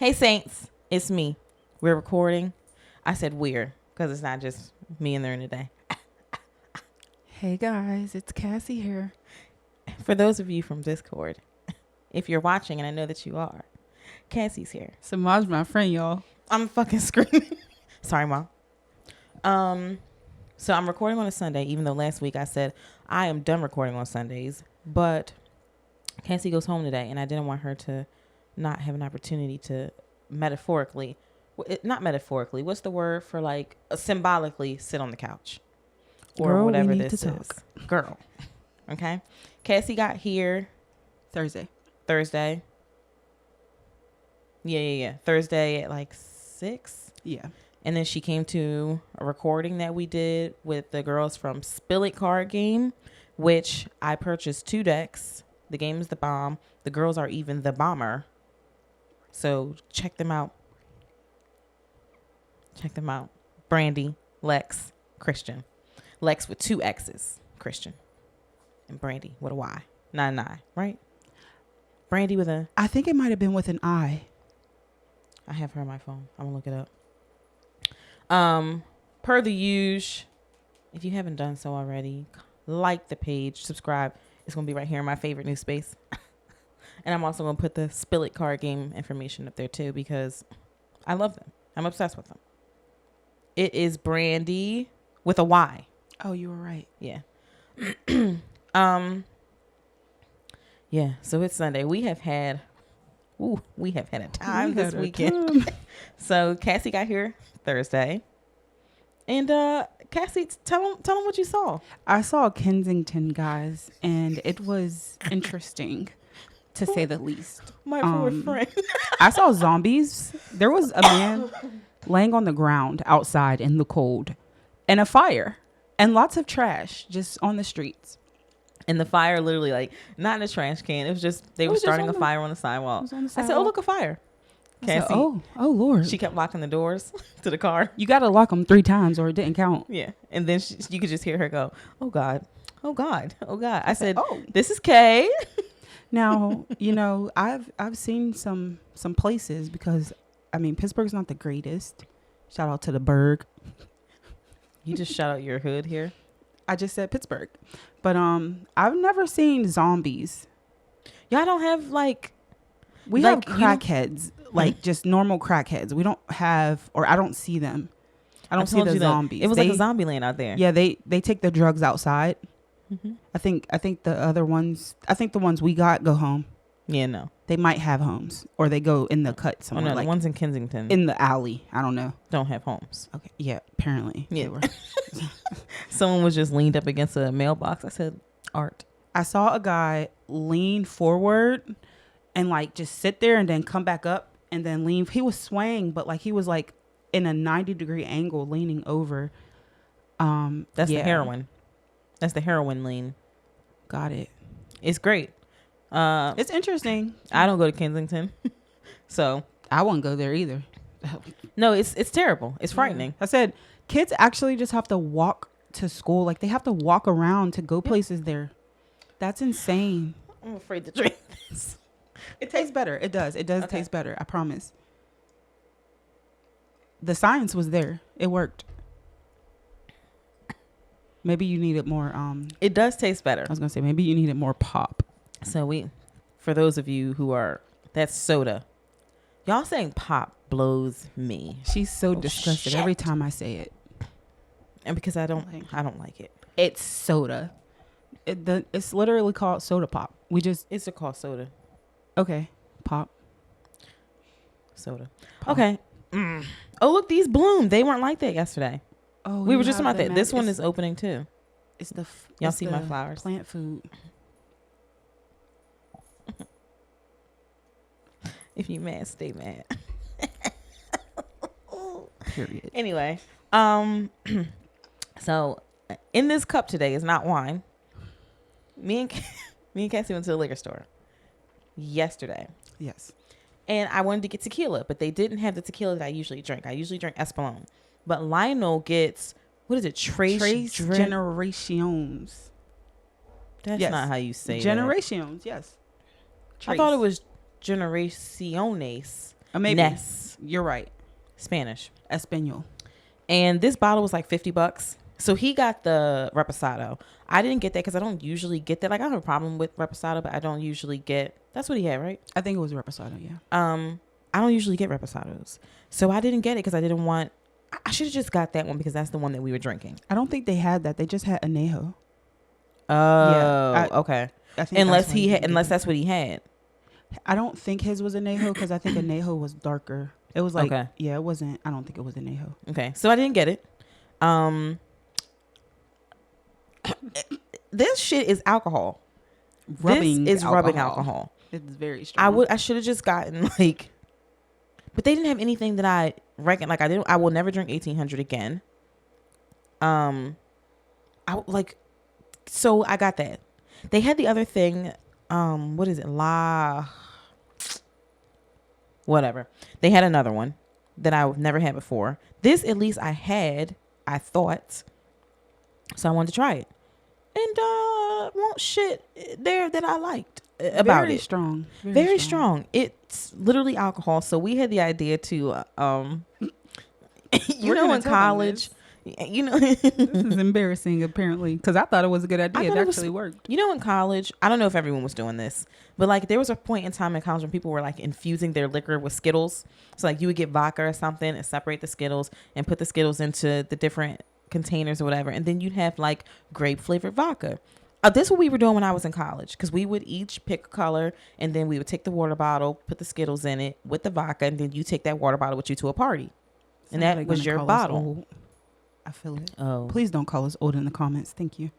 Hey, Saints. It's me. We're recording. I said we're because it's not just me and there today. Hey, guys. It's Cassie here. For those of you from Discord, if you're watching, and I know that you are, Cassie's here. Semaj, my friend, y'all. I'm fucking screaming. Sorry, Mom. So I'm recording on a Sunday, even though last week I said I am done recording on Sundays. But Cassie goes home today, and I didn't want her to not have an opportunity to not metaphorically, what's the word for like symbolically sit on the couch or Girl, whatever we need this to is. talk. Girl. Okay. Cassie got here Thursday. Yeah. Thursday at like 6. Yeah. And then she came to a recording that we did with the girls from Spill It Card Game, which I purchased 2 decks. The game is the bomb. The girls are even the bomber. So check them out. Brandy, Lex, Christian. Lex with 2 X's, Christian. And Brandy with a Y. Not an I, right? Brandy with a... I think it might have been with an I. I have her on my phone. I'm going to look it up. Per the usual, if you haven't done so already, like the page, subscribe. It's going to be right here in my favorite new space. And I'm also going to put the Spill It card game information up there too because I love them. I'm obsessed with them. It is Brandy with a Y. Oh, you were right. Yeah. Yeah, so it's Sunday. We have had a time this weekend. So Cassie got here Thursday. And Cassie, tell them what you saw. I saw Kensington, guys, and it was interesting, to say the least. My poor friend. I saw zombies. There was a man laying on the ground outside in the cold, and a fire, and lots of trash just on the streets. And the fire literally, like, not in a trash can. It was just, they were starting a fire on the sidewalk. I said, oh, look, a fire. Cassie, said, oh, Lord. She kept locking the doors to the car. You got to lock them 3 times or it didn't count. Yeah. And then you could just hear her go, oh, God. Oh, God. Oh, God. I said, oh, this is Kay. Now, I've seen some places because, I mean, Pittsburgh's not the greatest. Shout out to the Berg. You just shout out your hood here. I just said Pittsburgh. But I've never seen zombies. Y'all don't have we have crackheads, like just normal crackheads. We don't have, or I don't see them. I don't see the zombies. It was like a zombie land out there. Yeah, they take the drugs outside. Mm-hmm. I think the other ones, the ones we got go home. Yeah, no. They might have homes, or they go in the cut somewhere. Oh, no, the ones in Kensington. In the alley. I don't know. Don't have homes. Okay. Yeah, apparently. Yeah. They were. Someone was just leaned up against a mailbox. I said, art. I saw a guy lean forward and just sit there and then come back up and then lean. He was swaying, but he was in a 90-degree angle leaning over. That's the heroin. That's the heroin lean. Got it. It's great. It's interesting. I don't go to Kensington, so I won't go there either. No, it's terrible. It's frightening. Yeah. I said kids actually just have to walk to school. They have to walk around to go places there. That's insane. I'm afraid to drink this. It tastes better. It does. It does taste better. I promise. The science was there. It worked. Maybe you needed more. It does taste better. I was gonna say maybe you needed more pop. So for those of you who are, that's soda. Y'all saying pop blows me. She's so disgusted shit. Every time I say it. And because I don't like it. It's soda. It's literally called soda pop. It's called soda. Okay. Pop. Soda. Pop. Okay. Oh, look, these bloomed. They weren't like that yesterday. Oh, we were just talking about that. This one is opening too. It's the y'all see my flowers? Plant food. If you mad, stay mad. Period. Anyway, so in this cup today is not wine. Me and Cassie went to the liquor store yesterday. Yes. And I wanted to get tequila, but they didn't have the tequila that I usually drink. I usually drink Espolón. But Lionel gets, what is it? Tres Generations. That's not how you say Generations, yes. I thought it was Generaciones. Maybe. Ness, You're right. Spanish. Espanol. And this bottle was like $50. So he got the reposado. I didn't get that because I don't usually get that. Like, I don't have a problem with reposado, but I don't usually get. That's what he had, right? I think it was reposado. Yeah. I don't usually get reposados, so I didn't get it because I didn't want. I should have just got that one because that's the one that we were drinking. I don't think they had that. They just had anejo. Oh, okay. I think Unless that's what he had. I don't think his was anejo because I think anejo was darker. It was like, okay. Yeah, it wasn't. I don't think it was anejo. Okay, so I didn't get it. This shit is alcohol. Rubbing alcohol. It's very strong. I should have just gotten like, but they didn't have anything that I reckon. Like, I will never drink 1800 again. So I got that. They had the other thing. What is it? Whatever. They had another one that I've never had before. This, at least I thought. So I wanted to try it. And won't shit there that I liked about very it. Strong. Very strong. It's literally alcohol. So we had the idea to in college, this is embarrassing apparently because I thought it was a good idea. It actually worked. In college, I don't know if everyone was doing this, but like there was a point in time in college when people were like infusing their liquor with Skittles. So like you would get vodka or something and separate the Skittles and put the Skittles into the different containers or whatever, and then you'd have like grape flavored vodka. This is what we were doing when I was in college, because we would each pick a color and then we would take the water bottle, put the Skittles in it with the vodka, and then you take that water bottle with you to a party. And that was your bottle. I feel it. Oh, please don't call us old in the comments. Thank you.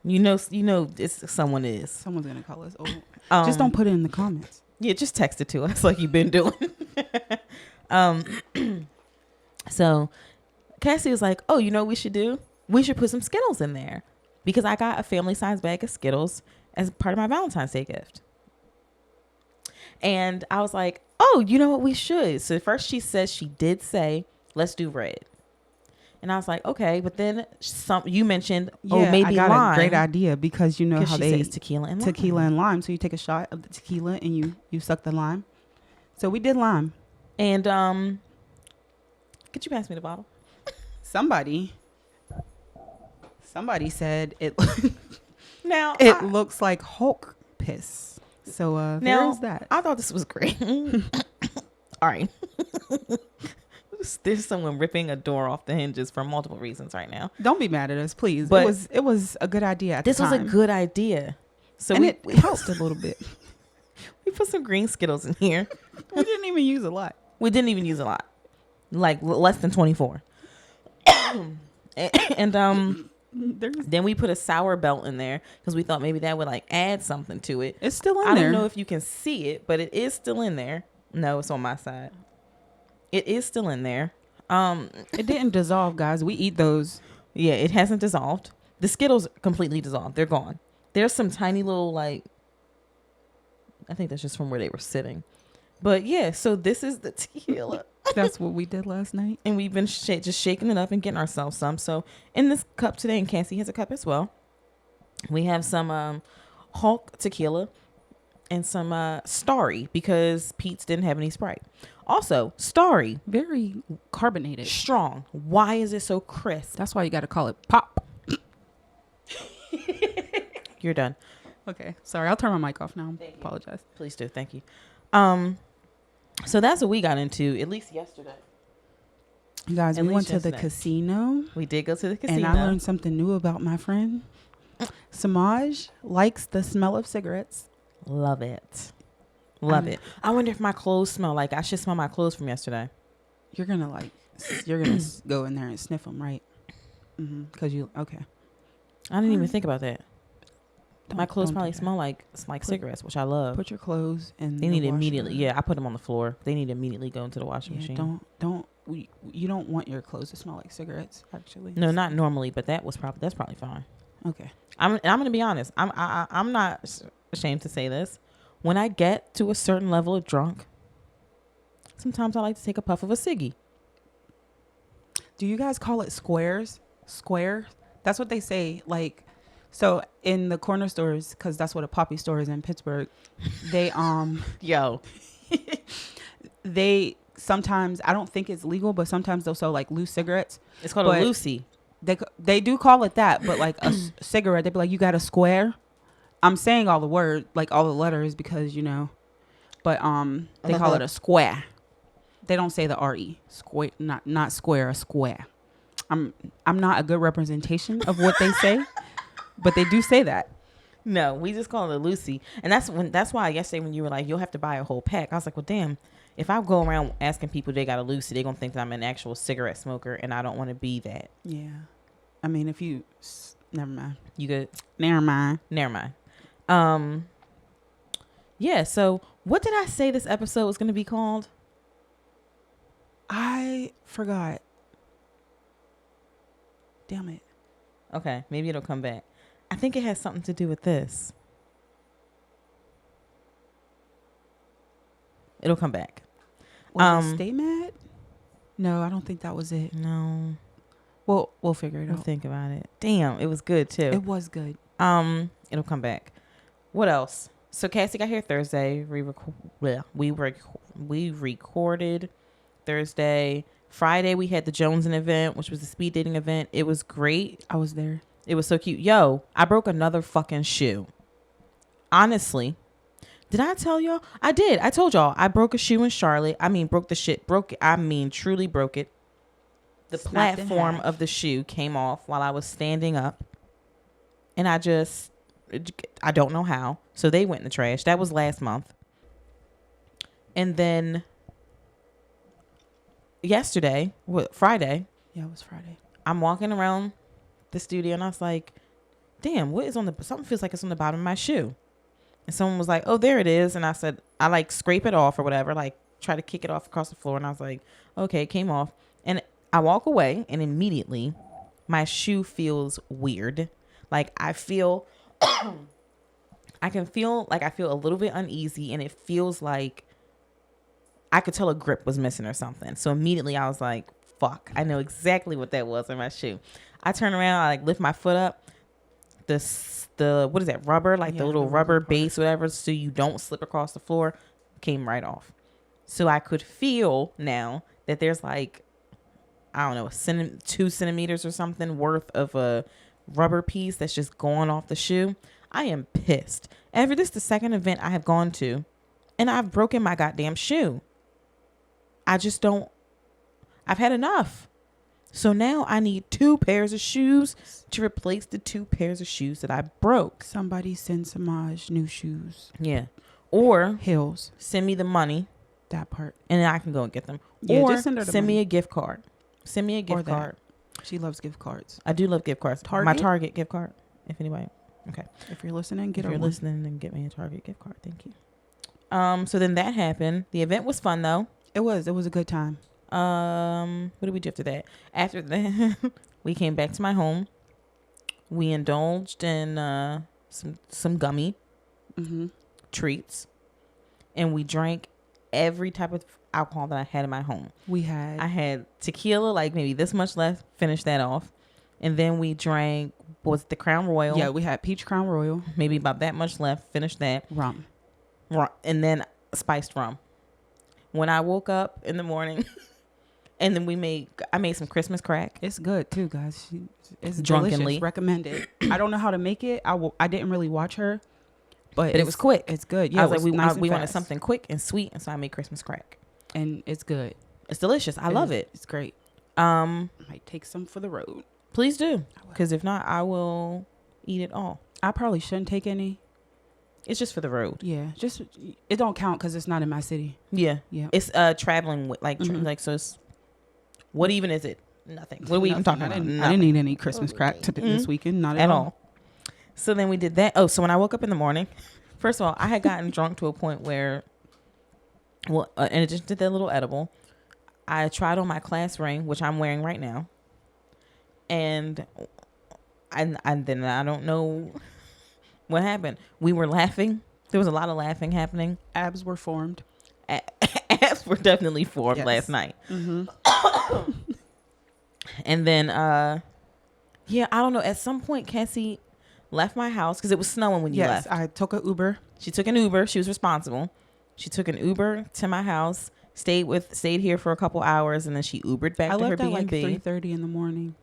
It's someone's gonna call us old. Just don't put it in the comments. Yeah, just text it to us like you've been doing. So Cassie was like, "Oh, you know what we should do? We should put some Skittles in there." Because I got a family size bag of Skittles as part of my Valentine's Day gift. And I was like, oh, you know what, we should. So first she did say, let's do red. And I was like, okay. But then you mentioned, maybe I got lime. A great idea because you know how they it's tequila and lime. So you take a shot of the tequila and you suck the lime. So we did lime. And could you pass me the bottle? Somebody said it. Now it looks like Hulk piss. So there's that. I thought this was great. All right. There's someone ripping a door off the hinges for multiple reasons right now. Don't be mad at us, please. But it was a good idea at the time. This was a good idea. So it helped a little bit. We put some green Skittles in here. We didn't even use a lot. Like less than 24. and then we put a sour belt in there because we thought maybe that would like add something to it. It's still in there. I don't know if you can see it, but it is still in there. No, it's on my side. It is still in there. It didn't dissolve, guys. We eat those. Yeah, it hasn't dissolved. The Skittles completely dissolved. They're gone. There's some tiny little like, I think that's just from where they were sitting. But yeah, so this is the tequila. That's what we did last night. And we've been just shaking it up and getting ourselves some. So in this cup today, and Cassie has a cup as well, we have some Hulk tequila and some Starry because Pete's didn't have any Sprite. Also, Starry. Very carbonated. Strong. Why is it so crisp? That's why you got to call it pop. You're done. Okay. Sorry, I'll turn my mic off now. Apologize. Please do. Thank you. So that's what we got into, at least yesterday. You guys, we went to the casino. We did go to the casino. And I learned something new about my friend. Semaj likes the smell of cigarettes. Love it. Love it. I wonder if my clothes smell like I should smell my clothes from yesterday. You're going to go in there and sniff them, right? Because okay. I didn't even think about that. My clothes probably smell like cigarettes, which I love. Put your clothes in. They need immediately. Yeah, I put them on the floor. They need to immediately go into the washing machine. You don't want your clothes to smell like cigarettes, actually. No, not normally, but that's probably fine. Okay. I'm gonna be honest. I'm not ashamed to say this. When I get to a certain level of drunk, sometimes I like to take a puff of a ciggy. Do you guys call it squares? Square? That's what they say. Like. So in the corner stores, because that's what a Poppy store is in Pittsburgh, they they sometimes, I don't think it's legal, but sometimes they'll sell like loose cigarettes. It's called But a Lucy. They do call it that, but like a cigarette, they'd be like, you got a square. I'm saying all the word, like all the letters, because but they call it a square. They don't say the RE. Square, not square, a square. I'm not a good representation of what they say, but they do say that. No, we just call it a Lucy. And that's why yesterday when you were like, you'll have to buy a whole pack, I was like, well, damn, if I go around asking people they got a Lucy, they're going to think that I'm an actual cigarette smoker, and I don't want to be that. Yeah. I mean, if you, never mind. You good? Never mind. Yeah, so what did I say this episode was going to be called? I forgot. Damn it. Okay, maybe it'll come back. I think it has something to do with this. It'll come back. Was it Stay Mad? No, I don't think that was it. No. We'll figure it We'll out. think about it. Damn, it was good too. It was good. It'll come back. What else? So Cassie got here Thursday. We recorded Thursday. Friday we had the Joneson event, which was a speed dating event. It was great. I was there. It was so cute. Yo, I broke another fucking shoe. Honestly. Did I tell y'all? I did. I told y'all. I broke a shoe in Charlotte. I mean, broke the shit. Broke it. I mean, truly broke it. The Snapped in platform half. of the shoe came off while I was standing up. And I don't know how. So they went in the trash. That was last month. And then Friday. Yeah, it was Friday. I'm walking around the studio and I was like, damn, what is something feels like it's on the bottom of my shoe. And someone was like, oh, there it is. And I said, I like scrape it off or whatever, like try to kick it off across the floor. And I was like, okay, it came off. And I walk away and immediately my shoe feels weird. Like I feel, I feel a little bit uneasy, and it feels like I could tell a grip was missing or something. So immediately I was like, fuck, I know exactly what that was in my shoe. I turn around, I like lift my foot up. The what is that, rubber? Like the little rubber base, whatever, so you don't slip across the floor, came right off. So I could feel now that there's like, I don't know, 2 centimeters or something worth of a rubber piece that's just going off the shoe. I am pissed. This is the second event I have gone to, and I've broken my goddamn shoe. I've had enough. So now I need 2 pairs of shoes to replace the 2 pairs of shoes that I broke. Somebody send Semaj new shoes. Yeah. Or Heels. send me the money. That part. And then I can go and get them. Yeah, or just send her the send money. me a gift card. Send me a gift card. She loves gift cards. I do love gift cards. Target? My Target gift card. If anybody. Okay. If you're listening, If you're listening, then get me a Target gift card. Thank you. So then that happened. The event was fun though. It was a good time. What did we do after that? After that, we came back to my home. We indulged in some gummy treats, and we drank every type of alcohol that I had in my home. I had tequila, like maybe this much left. Finished that off, and then we drank the Crown Royal. Yeah, we had peach Crown Royal. Maybe about that much left. Finished that. Rum, and then spiced rum. When I woke up in the morning. And then I made some Christmas crack. It's good too, guys. It's drunkenly delicious. Recommended. I don't know how to make it. I didn't really watch her, but it was quick. It's good. Yeah, I was like, we wanted fast. something quick and sweet, and so I made Christmas crack. And it's good. It's delicious. I love it. It's great. Might take some for the road. Please do, because if not, I will eat it all. I probably shouldn't take any. It's just for the road. Yeah, just it don't count because it's not in my city. Yeah, yeah. It's traveling with like so it's. What even is it? Nothing. What are we even talking about? I didn't need any Christmas crack this weekend. Not at all. So then we did that. Oh, so when I woke up in the morning, first of all, I had gotten drunk to a point where, well, in addition to that little edible, I tried on my class ring, which I'm wearing right now. And then I don't know what happened. We were laughing. There was a lot of laughing happening. Abs were formed. Abs were definitely formed last night. And then, I don't know. At some point, Cassie left my house because it was snowing when you left. I took an Uber. She took an Uber. She was responsible. She took an Uber to my house, stayed here for a couple hours, and then she Ubered back I to her left at like B&B. 3:30 in the morning.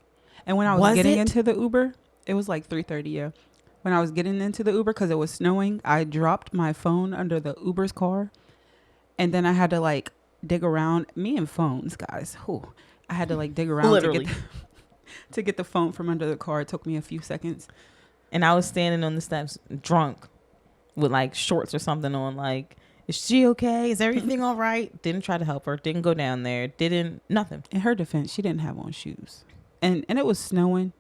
And when I was getting into the Uber, it was like 3:30, yeah. When I was getting into the Uber, because it was snowing, I dropped my phone under the Uber's car. And then I had to like dig around. Me and phones, guys. Whew. I had to like dig around Literally. to get the phone from under the car. It took me a few seconds. And I was standing on the steps drunk with like shorts or something on, like, is she okay? Is everything all right? Didn't try to help her. Didn't go down there. Nothing. In her defense, she didn't have on shoes. And it was snowing.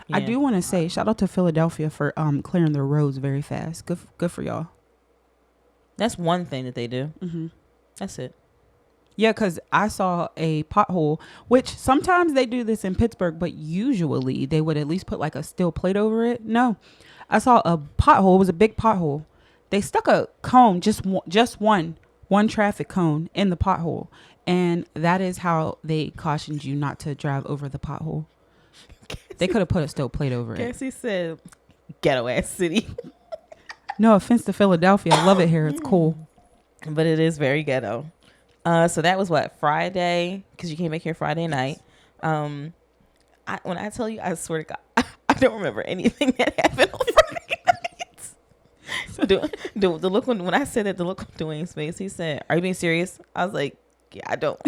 Yeah. I do want to say shout out to Philadelphia for clearing their roads very fast. Good for y'all. That's one thing that they do. Mm-hmm. That's it. Yeah, because I saw a pothole, which sometimes they do this in Pittsburgh, but usually they would at least put like a steel plate over it. No, I saw a pothole. It was a big pothole. They stuck a cone, just one traffic cone in the pothole. And that is how they cautioned you not to drive over the pothole. They could have put a steel plate over it. Cassie said, ghetto ass city. No offense to Philadelphia. I love it here. It's cool. But it is very ghetto. So that was what, Friday? Because you came back here Friday night. When I tell you, I swear to God, I don't remember anything that happened on Friday night. The look when I said that, the look on Dwayne's face, he said, "Are you being serious?" I was like, "Yeah, I don't."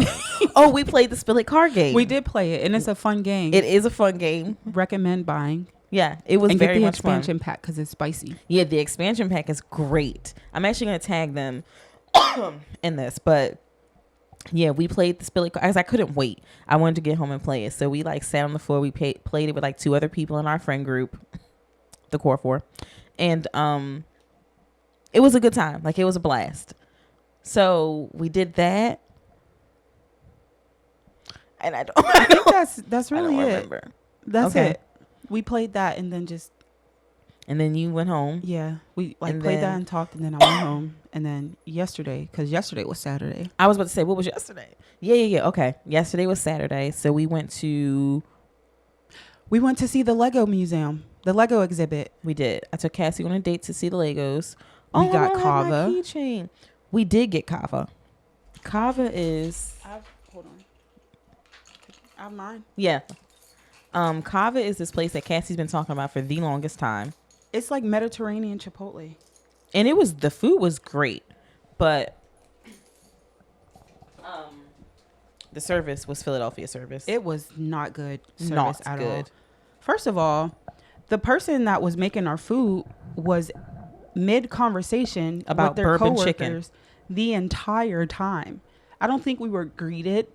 Oh, we played the Spill It card game. We did play it, and it's a fun game. It is a fun game. Recommend buying. Yeah, it was and very get the much expansion fun. pack because it's spicy. Yeah, the expansion pack is great. I'm actually going to tag them in this, but yeah, we played the Spill It because I couldn't wait. I wanted to get home and play it. So we like sat on the floor. We played it with like 2 other people in our friend group, the core 4. And it was a good time. Like, it was a blast. So we did that. And I think that's really I don't it. remember. That's Okay. it. We played that and then And then you went home. yeah, we like And played that then- and talked, and then I went home. And then yesterday, because yesterday was Saturday. I was about to say, what was yesterday? Yeah. Okay. Yesterday was Saturday. So we went to see the Lego museum, the Lego exhibit. We did. I took Cassie on a date to see the Legos. We got I don't have Kava. my keychain. We did get Kava. Kava is Hold on. I have mine. yeah. Kava is this place that Cassie's been talking about for the longest time, It's like Mediterranean Chipotle. and the food was great, but the service was Philadelphia service. It was not good service Not at good. all. First of all, the person that was making our food was mid conversation About with their bourbon coworkers chicken. the entire time. I don't think we were greeted.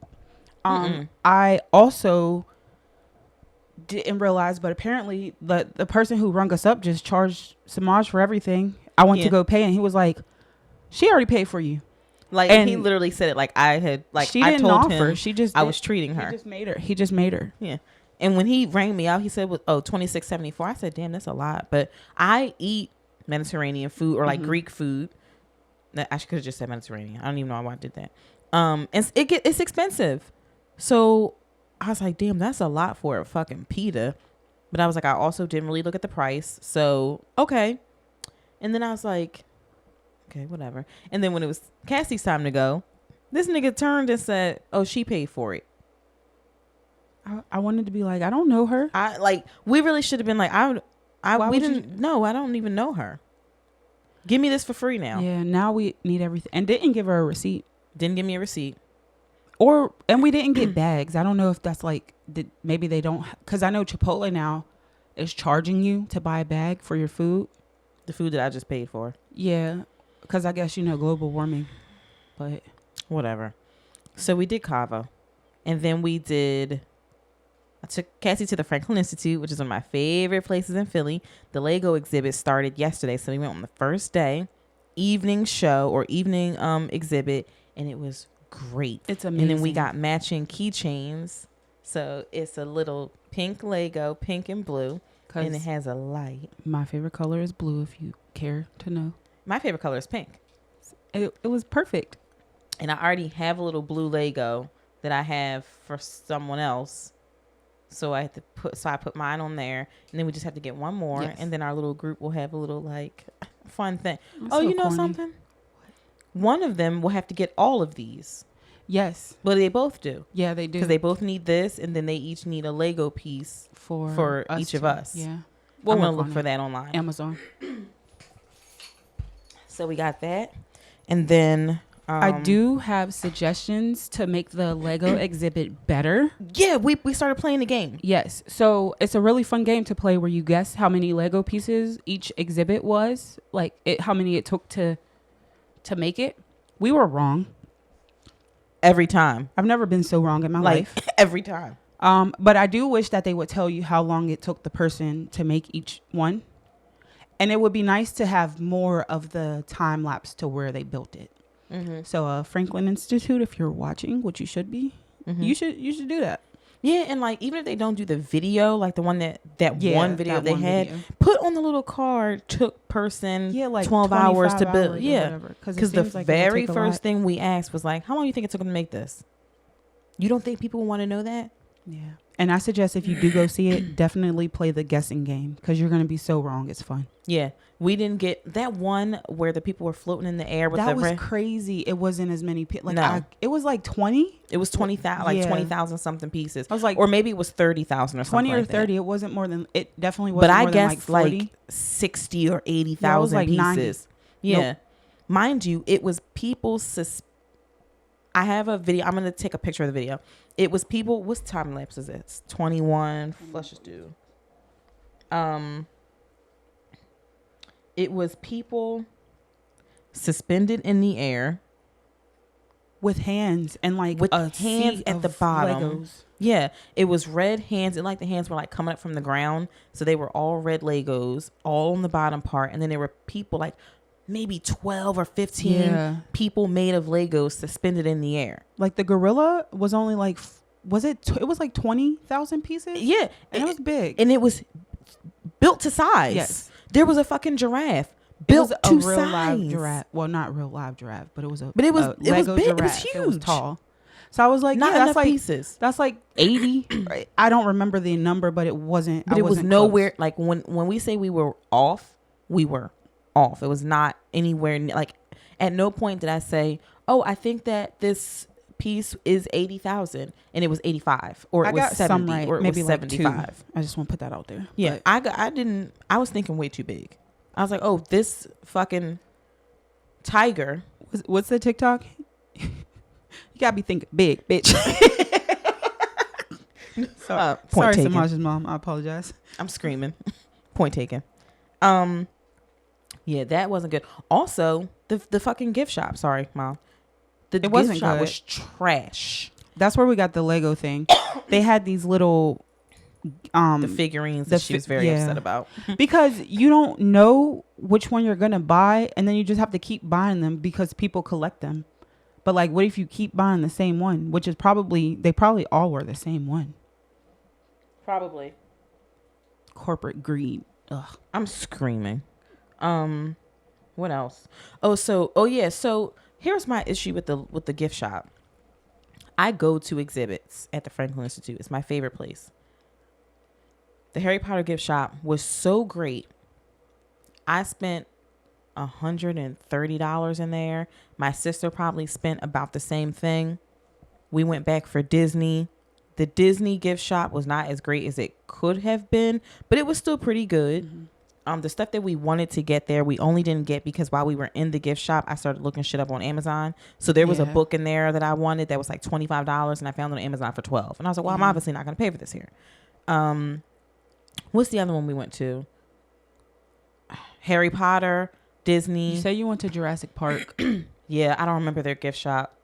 Mm-mm. I also didn't realize, but apparently the person who rung us up just charged Semaj for everything. I went to go pay, and he was like, "She already paid for you." Like, And he literally said it like I had, like, she I didn't told offer. him She just I was treating her. He just made her. Yeah. And when he rang me out, he said, $26.74. I said, damn, that's a lot. But I eat Mediterranean food or like Greek food. I could have just said Mediterranean. I don't even know why I did that. It's expensive. So I was like, damn, that's a lot for a fucking pita. But I was like, I also didn't really look at the price. So, okay. And then I was like, okay, whatever. And then when it was Cassie's time to go, this nigga turned and said, oh, she paid for it. I wanted to be like, I don't know her. We really should have been like, Why we would didn't know. I don't even know her. Give me this for free now. Yeah, now we need everything. And didn't give her a receipt. Didn't give me a receipt. And we didn't get bags. I don't know if that's like, maybe they don't. Because I know Chipotle now is charging you to buy a bag for your food. The food that I just paid for. Yeah. Because I guess, global warming. But whatever. So we did Cava. And then I took Cassie to the Franklin Institute, which is one of my favorite places in Philly. The Lego exhibit started yesterday. So we went on the first day, evening show or evening exhibit. And it was great. It's amazing. And then we got matching keychains. So it's a little pink Lego, pink and blue. And it has a light. My favorite color is blue, if you care to know. My favorite color is pink. It was perfect. And I already have a little blue Lego that I have for someone else. So I put mine on there. And then we just have to get one more. Yes. And then our little group will have a little like fun thing. That's so you know corny. something? One of them will have to get all of these. Yes. But they both do. Yeah, they do. Because they both need this, and then they each need a Lego piece for each of us. Yeah. I'm going to look for that online. Amazon. So we got that. And then... I do have suggestions to make the Lego exhibit better. Yeah, we started playing the game. Yes. So it's a really fun game to play where you guess how many Lego pieces each exhibit was. Like how many it took to make it. We were wrong. Every time. I've never been so wrong in my life. Every time. But I do wish that they would tell you how long it took the person to make each one. And it would be nice to have more of the time lapse to where they built it. Mm-hmm. So Franklin Institute, if you're watching, which you should be, you should do that. Yeah, and like even if they don't do the video, like the one one video they had, put on the little card took person like 12 hours to build. Yeah, because the very first thing we asked was like, how long do you think it took them to make this? You don't think people want to know that? Yeah. And I suggest if you do go see it, definitely play the guessing game because you're going to be so wrong. It's fun. Yeah. We didn't get that one where the people were floating in the air with that was crazy. It wasn't as many people. Like no. It was like 20. It was 20,000, like 20,000 something pieces. I was like, or maybe it was 30,000 or something. 20 or 30. It wasn't more than. It definitely wasn't. But more I guess than like 40. like 60 or 80,000 like pieces. 90. Yeah, nope. Mind you, it was people. I have a video. I'm gonna take a picture of the video. It was people. What's time lapse is it? 21. Let's just do. It was people suspended in the air with hands and like with hands at the bottom. Legos. Yeah, it was red hands, and like the hands were like coming up from the ground, so they were all red Legos, all on the bottom part, and then there were people like maybe 12 or 15 people made of Legos suspended in the air. Like the gorilla was only like, it was like 20,000 pieces. Yeah, and it was big, and it was built to size. Yes. There was a fucking giraffe built to real size. Live giraffe. Well, not real live giraffe, but it was But it was Lego big. Giraffe. It was huge. It was tall. So I was like, not that's enough like pieces. That's like 80. Right? I don't remember the number, but it wasn't. But it was nowhere close. Like when we say we were off, we were off. It was not anywhere like. At no point did I say, "Oh, I think that this piece is 80,000," and it was 85, or it was 70, right. Or it maybe was 75. Like I just want to put that out there. Yeah, I didn't. I was thinking way too big. I was like, "Oh, this fucking tiger." What's the TikTok? You gotta be thinking big, bitch. Sorry, Semaj's mom. I apologize. I'm screaming. Point taken. Yeah, that wasn't good. Also, the fucking gift shop. Sorry, Mom. The gift shop was trash. That's where we got the Lego thing. They had these little the figurines that she was very upset about. Because you don't know which one you're gonna buy, and then you just have to keep buying them because people collect them. But like, what if you keep buying the same one? Which is they probably all were the same one. Probably. Corporate greed. Ugh. I'm screaming. What else? So here's my issue with the gift shop. I go to exhibits at the Franklin Institute. It's my favorite place. The Harry Potter gift shop was so great. I spent $130 in there. My sister probably spent about the same thing. We went back for Disney. The Disney gift shop was not as great as it could have been, but it was still pretty good. Mm-hmm. The stuff that we wanted to get there, we only didn't get because while we were in the gift shop, I started looking shit up on Amazon. So there was a book in there that I wanted that was like $25, and I found it on Amazon for $12. And I was like, well, I'm obviously not going to pay for this here. What's the other one we went to? Harry Potter, Disney. You say you went to Jurassic Park. Yeah, I don't remember their gift shop.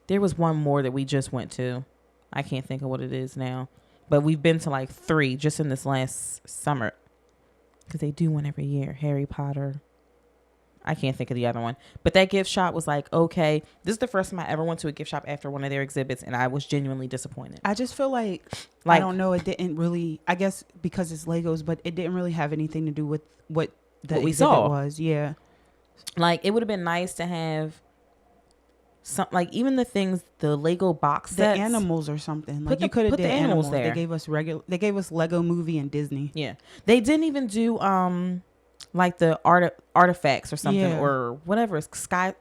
There was one more that we just went to. I can't think of what it is now. But we've been to like 3 just in this last summer. Because they do one every year. Harry Potter. I can't think of the other one. But that gift shop was like, okay. This is the first time I ever went to a gift shop after one of their exhibits. And I was genuinely disappointed. I just feel like I don't know. It didn't really, I guess because it's Legos, but it didn't really have anything to do with what the exhibit was. Yeah. Like, it would have been nice to have some, like even the things, the Lego box sets, the animals or something. Like you could have did the animals there. They gave us Lego Movie and Disney. Yeah, they didn't even do like the artifacts or something or whatever. Sky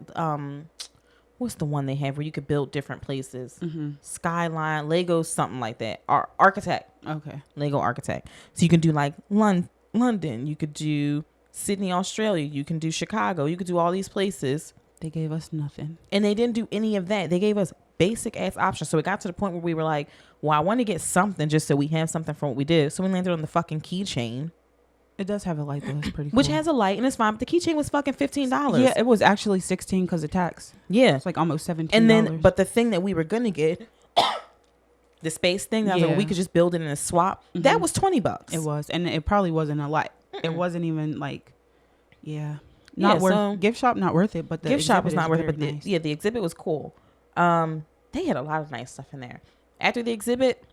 what's the one they have where you could build different places? Mm-hmm. Skyline, Lego, something like that. Architect. Okay. Lego Architect. So you can do like London. You could do Sydney, Australia. You can do Chicago. You could do all these places. They gave us nothing. And they didn't do any of that. They gave us basic ass options. So it got to the point where we were like, well, I want to get something just so we have something from what we did. So we landed on the fucking keychain. It does have a light though. It's pretty cool. Which has a light and it's fine. But the keychain was fucking $15. Yeah, it was actually 16 because of tax. Yeah. It's like almost 17. And then, but the thing that we were going to get, the space thing, that was like, Yeah. we could just build it in a swap. Mhm. That was $20. It was. And it probably wasn't a lot. It wasn't even like, yeah. Yeah, Not worth so- gift shop, not worth it. But the Gift shop was exhibit not is worth it, very but nice. the exhibit was cool. They had a lot of nice stuff in there. After the exhibit,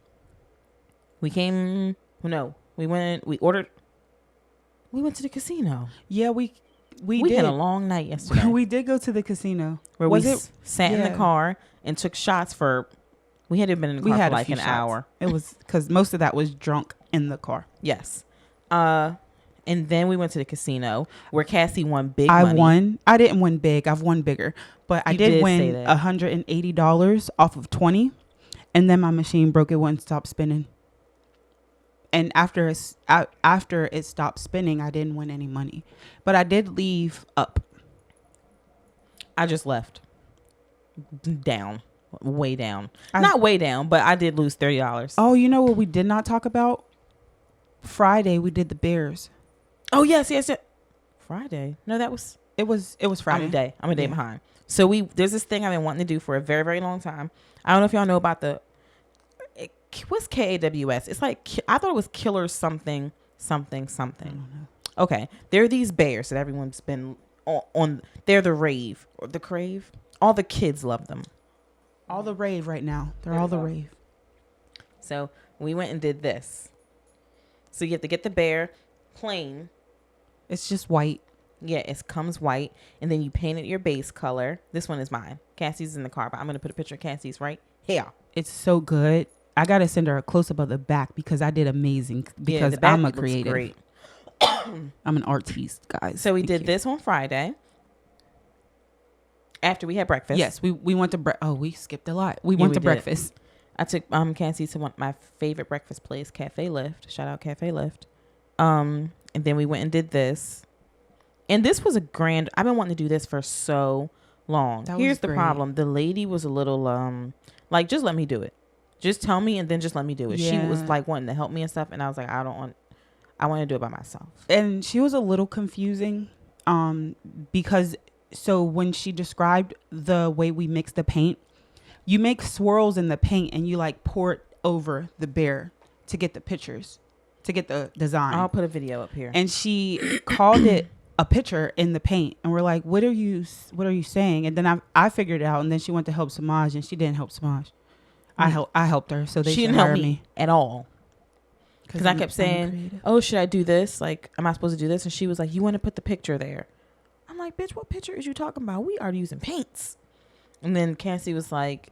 we went to the casino. Yeah, we We did. had a long night yesterday. We did go to the casino. where was we it? sat in the Yeah. car and took shots for. We had been in the We car had for a like few an shots. hour. It was because most of that was drunk in the car. Yes. And then we went to the casino where Cassie won big I money. won. I didn't win big. I've won bigger, but I You did did say win that. $180 off of 20, and then my machine broke. It wouldn't stop spinning. And after it stopped spinning, I didn't win any money, but I did leave up. I just left. Down. Way down. I- Not way down, but I did lose $30. Oh, you know what we did not talk about? Friday we did the Bears. Oh, yes. Friday. No, that was It was Friday. I'm a day Yeah. behind. So there's this thing I've been wanting to do for a very, very long time. I don't know if y'all know about what's KAWS? It's like, I thought it was Killer something. I don't know. Okay. There are these bears that everyone's been on. They're the rave or the crave. All the kids love them. All the rave right now. They're all the rave. So we went and did this. So you have to get the bear plain. It's just white. Yeah, it comes white, and then you paint it your base color. This one is mine. Cassie's in the car, but I'm gonna put a picture of Cassie's right here. It's so good. I gotta send her a close up of the back because I did amazing. Because the back I'm a looks creative. great. I'm an artiste, guys. So we Thank did you. this on Friday after we had breakfast. Yes, we went to we skipped a lot. We Yeah, went we to did. breakfast. I took Cassie to my favorite breakfast place, Cafe Lift. Shout out Cafe Lift. And then we went and did this. And this was a grand. I've been wanting to do this for so long. That was Here's the great. problem. The lady was a little like, just let me do it. Just tell me and then just let me do it. She Yeah. was like wanting to help me and stuff, and I was like, I want to do it by myself. And she was a little confusing because so when she described the way we mix the paint, you make swirls in the paint and you like pour it over the bear to get the pictures, to get the design. I'll put a video up here. And she called it a picture in the paint, and we're like, what are you saying? And then I figured it out, and then she went to help Semaj, and she didn't help Semaj. I helped her, so they she should didn't help hire me at all. Because I I'm- kept I'm saying, creative. oh, should I do this? Like, am I supposed to do this? And she was like, you want to put the picture there? I'm like, bitch, what picture is you talking about? We are using paints. And then Cassie was like,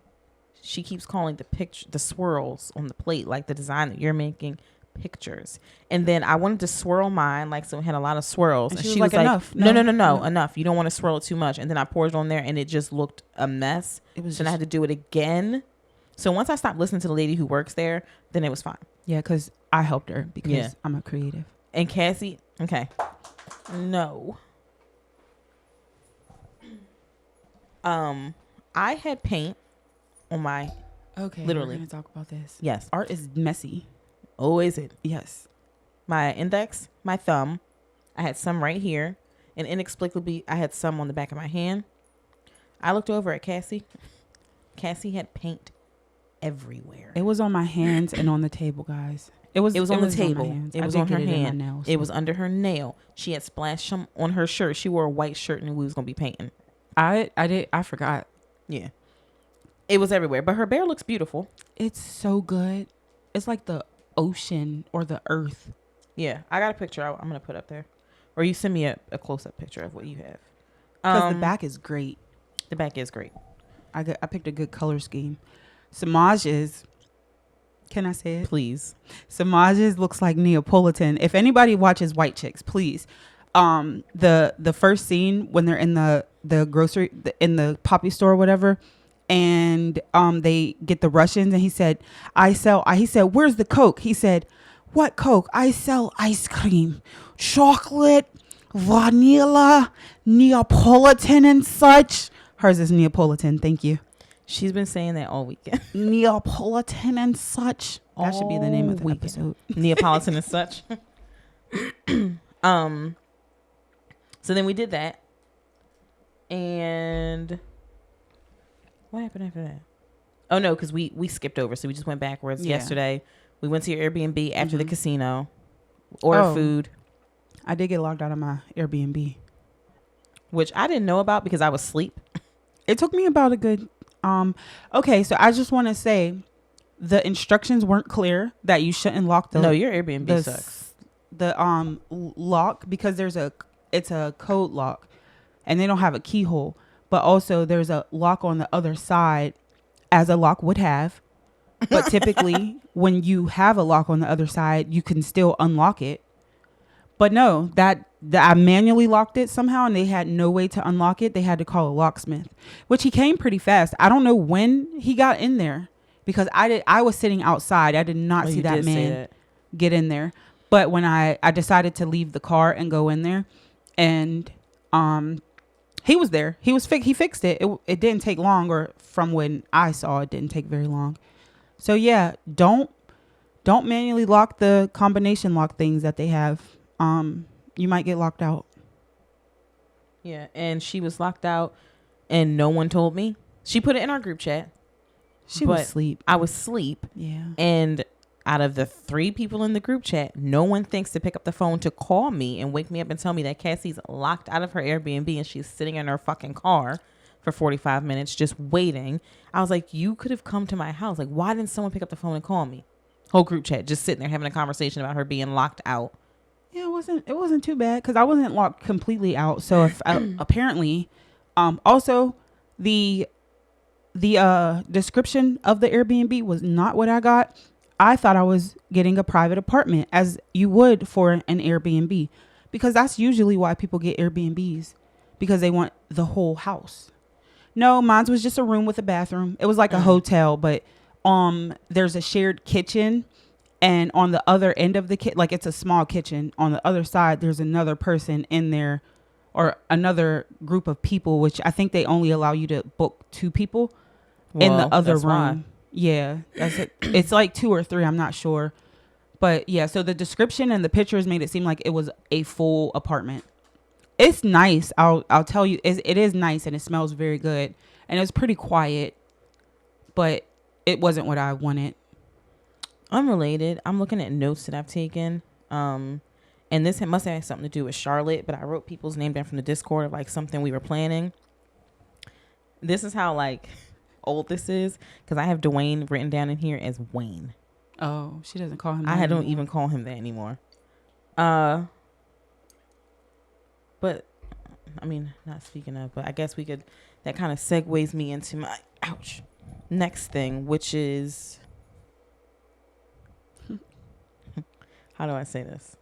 she keeps calling the swirls on the plate, like the design that you're making, pictures. And then I wanted to swirl mine, like, so it had a lot of swirls. And she was like, enough. No, No. enough. You don't want to swirl it too much. And then I poured it on there, and it just looked a mess. It was So then I had to do it again. So once I stopped listening to the lady who works there, then it was fine. Yeah, because I helped her because Yeah. I'm a creative. And Cassie, okay. No. I had paint on my, Okay, Literally. we're gonna talk about this. yes. Art is messy. Oh, is it? Yes. My index, my thumb. I had some right here. And inexplicably, I had some on the back of my hand. I looked over at Cassie. Cassie had paint everywhere. It was on my hands and on the table, guys. It was on the my table. hands. It I was did on her get it in my hand. nails. It was under her nail. She had splashed some on her shirt. She wore a white shirt and we was going to be painting. I forgot. Yeah. It was everywhere. But her bear looks beautiful. It's so good. It's like the ocean or the earth. Yeah. I got a picture I'm going to put up there. Or you send me a close-up picture of what you have. Because the back is great. The back is great. I picked a good color scheme. Semaj's, can I say it? Please. Semaj's looks like Neapolitan. If anybody watches White Chicks, please. The first scene when they're in the the grocery in the Poppy store or whatever, and they get the Russians, and he said, he said, where's the Coke? He said, what Coke? I sell ice cream, chocolate, vanilla, Neapolitan and such. Hers is Neapolitan. Thank you. She's been saying that all weekend. Neapolitan and such. That should be the name of the episode. Neapolitan and such. So then we did that. And what happened after that? Oh no, because we skipped over. So we just went backwards. Yeah. Yesterday, we went to your Airbnb after the casino. Ordered food. I did get logged out of my Airbnb, which I didn't know about because I was asleep. It took me about a good okay, so I just want to say the instructions weren't clear that you shouldn't lock the your Airbnb sucks. The lock, because it's a code lock and they don't have a keyhole, but also there's a lock on the other side, as a lock would have. But typically when you have a lock on the other side, you can still unlock it. But no, I manually locked it somehow, and they had no way to unlock it. They had to call a locksmith, which he came pretty fast. I don't know when he got in there, because I was sitting outside. I did not see that man get in there. But when I decided to leave the car and go in there, and he was there. He fixed it. It didn't take long, or from when I saw, it didn't take very long. So yeah, don't manually lock the combination lock things that they have. You might get locked out. Yeah, and she was locked out, and no one told me. She put it in our group chat. She was asleep. I was asleep. Yeah. And out of the 3 people in the group chat, no one thinks to pick up the phone to call me and wake me up and tell me that Cassie's locked out of her Airbnb and she's sitting in her fucking car for 45 minutes just waiting. I was like, you could have come to my house. Like, why didn't someone pick up the phone and call me? Whole group chat just sitting there having a conversation about her being locked out. Yeah, it wasn't too bad, because I wasn't locked completely out. So if apparently, also the description of the Airbnb was not what I got. I thought I was getting a private apartment, as you would for an Airbnb, because that's usually why people get Airbnbs, because they want the whole house. No, mine was just a room with a bathroom. It was like a hotel, but there's a shared kitchen. And on the other end of the like, it's a small kitchen. On the other side, there's another person in there, or another group of people, which I think they only allow you to book 2 people in the other room. Why. Yeah, that's it. It's like 2 or 3. I'm not sure. But yeah, so the description and the pictures made it seem like it was a full apartment. It's nice. I'll tell you, it is nice, and it smells very good. And it was pretty quiet, but it wasn't what I wanted. Unrelated, I'm looking at notes that I've taken, and this must have something to do with Charlotte, but I wrote people's name down from the Discord of like something we were planning. This is how like old this is, because I have Dwayne written down in here as Wayne. Oh, she doesn't call him that I don't anymore. even call him that anymore. But I mean, not speaking of, but I guess we could, that kind of segues me into my next thing, which is, how do I say this?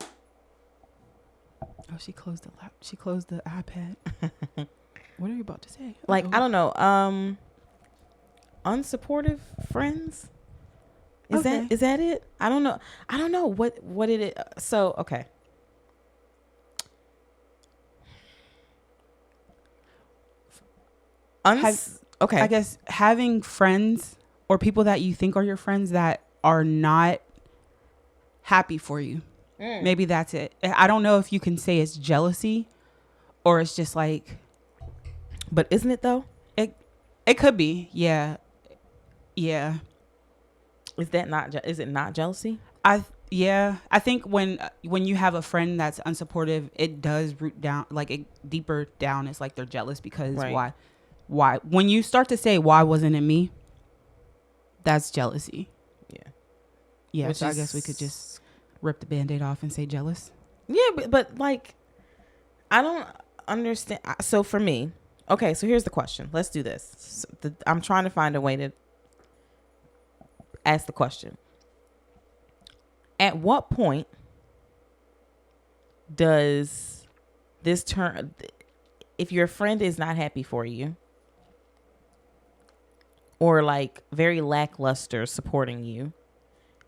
Oh, she closed the She closed the iPad. What are you about to say? Like, I don't know. Unsupportive friends. Is that it? I don't know. I don't know what it is. So, okay. Okay. I guess having friends or people that you think are your friends that are not happy for you. Maybe that's it. I don't know if you can say it's jealousy or it's just like. But isn't it though? It could be. Yeah. Yeah. Is it not jealousy? I think when you have a friend that's unsupportive, it does root down, like it deeper down. It's like they're jealous because why? When you start to say, why wasn't it me? That's jealousy. Yeah. Yeah. So I guess we could just rip the Band-Aid off and say jealous. Yeah. But like, I don't understand. So for me, okay, so here's the question. Let's do this. I'm trying to find a way to ask the question. At what point does this turn, if your friend is not happy for you or like very lackluster supporting you,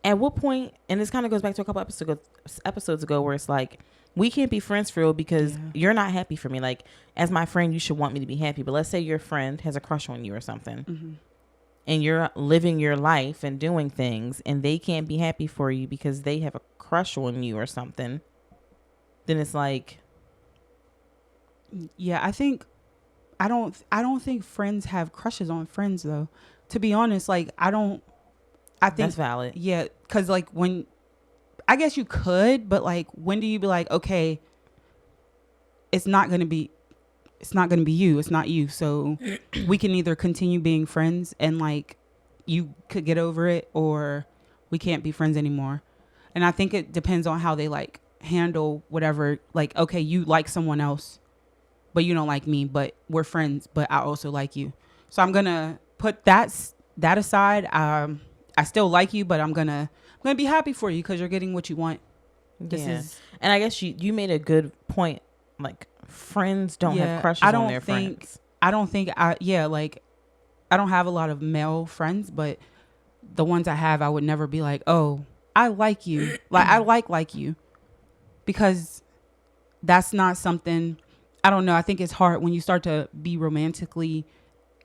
at what point, and this kind of goes back to a couple episodes ago where it's like, we can't be friends for real because you're not happy for me. Like, as my friend, you should want me to be happy. But let's say your friend has a crush on you or something, and you're living your life and doing things, and they can't be happy for you because they have a crush on you or something. Then it's like, yeah, I don't think friends have crushes on friends though. To be honest, like I think that's valid. Yeah, because like when, I guess you could, but like when do you be like, okay, it's not gonna be you, it's not you, so we can either continue being friends and like you could get over it, or we can't be friends anymore. And I think it depends on how they like handle whatever. Like, okay, you like someone else, but you don't like me, but we're friends, but I also like you. So I'm gonna put that aside. I still like you, but I'm gonna be happy for you because you're getting what you want. And I guess you made a good point. Like, friends don't have crushes on their friends. I don't have a lot of male friends, but the ones I have, I would never be like, oh, I like you. Like, I like you, because that's not something, I don't know. I think it's hard when you start to be romantically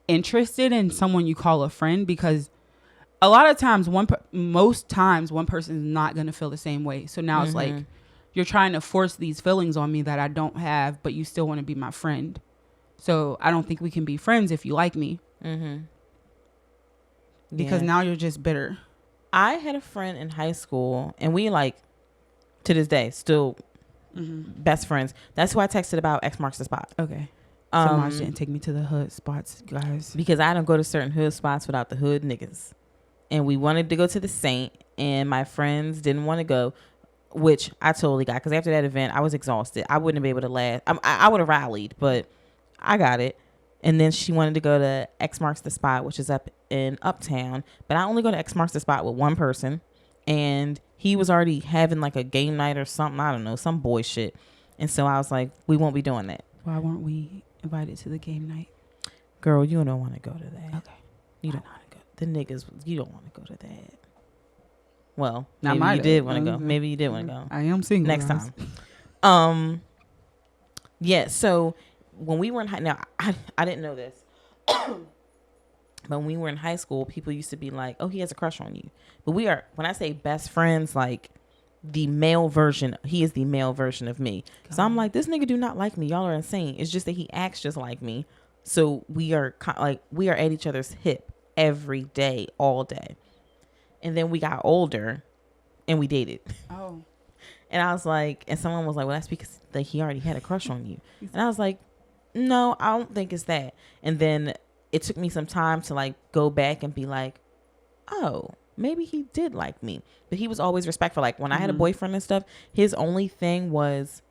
interested in someone you call a friend, because a lot of times, most times, one person is not going to feel the same way. So now it's like, you're trying to force these feelings on me that I don't have, but you still want to be my friend. So I don't think we can be friends if you like me. Because now you're just bitter. I had a friend in high school, and we like, to this day, still best friends. That's who I texted about X Marks the Spot. Okay. Semaj didn't take me to the hood spots, guys. Because I don't go to certain hood spots without the hood niggas. And we wanted to go to the Saint, and my friends didn't want to go, which I totally got, because after that event, I was exhausted. I wouldn't have been able to last. I would have rallied, but I got it. And then she wanted to go to X Marks the Spot, which is up in Uptown. But I only go to X Marks the Spot with one person, and he was already having like a game night or something. I don't know, some boy shit. And so I was like, we won't be doing that. Why weren't we invited to the game night? Girl, you don't want to go to that. Okay. You don't want to go. The niggas, you don't want to go to that. Well, now maybe you did want to go. Maybe you did want to go. I am single. Next time. Yeah, so when we were in now I didn't know this. But when we were in high school, people used to be like, oh, he has a crush on you. But when I say best friends, like the male version, he is the male version of me. So I'm like, this nigga do not like me. Y'all are insane. It's just that he acts just like me. So we are at each other's hip every day, all day. And then we got older and we dated. Oh. And I was like, and someone was like, well, that's because like he already had a crush on you. And I was like, no, I don't think it's that. And then it took me some time to like go back and be like, oh, maybe he did like me. But he was always respectful. Like when I had a boyfriend and stuff, his only thing was,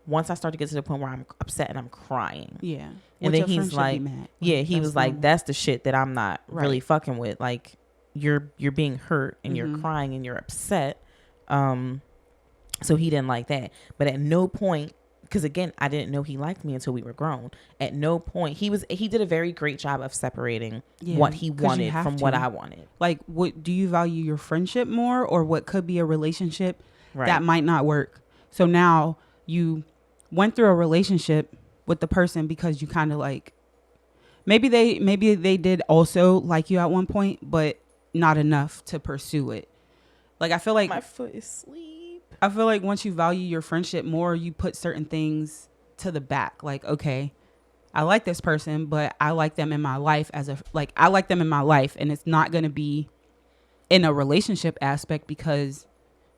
once I started to get to the point where I'm upset and I'm crying. Yeah. And then he's like, yeah, he was like, that's the shit that I'm not really fucking with. Like, you're being hurt and you're crying and you're upset. So he didn't like that. But at no point, because again, I didn't know he liked me until we were grown. At no point, he did a very great job of separating what he wanted from what I wanted. Like, what do you value, your friendship more, or what could be a relationship that might not work? So now you went through a relationship with the person because you kind of like, maybe they did also like you at one point, but not enough to pursue it. Like, I feel like my foot is asleep. I feel like once you value your friendship more, you put certain things to the back. Like, okay, I like this person, but I like them in my life I like them in my life, and it's not going to be in a relationship aspect because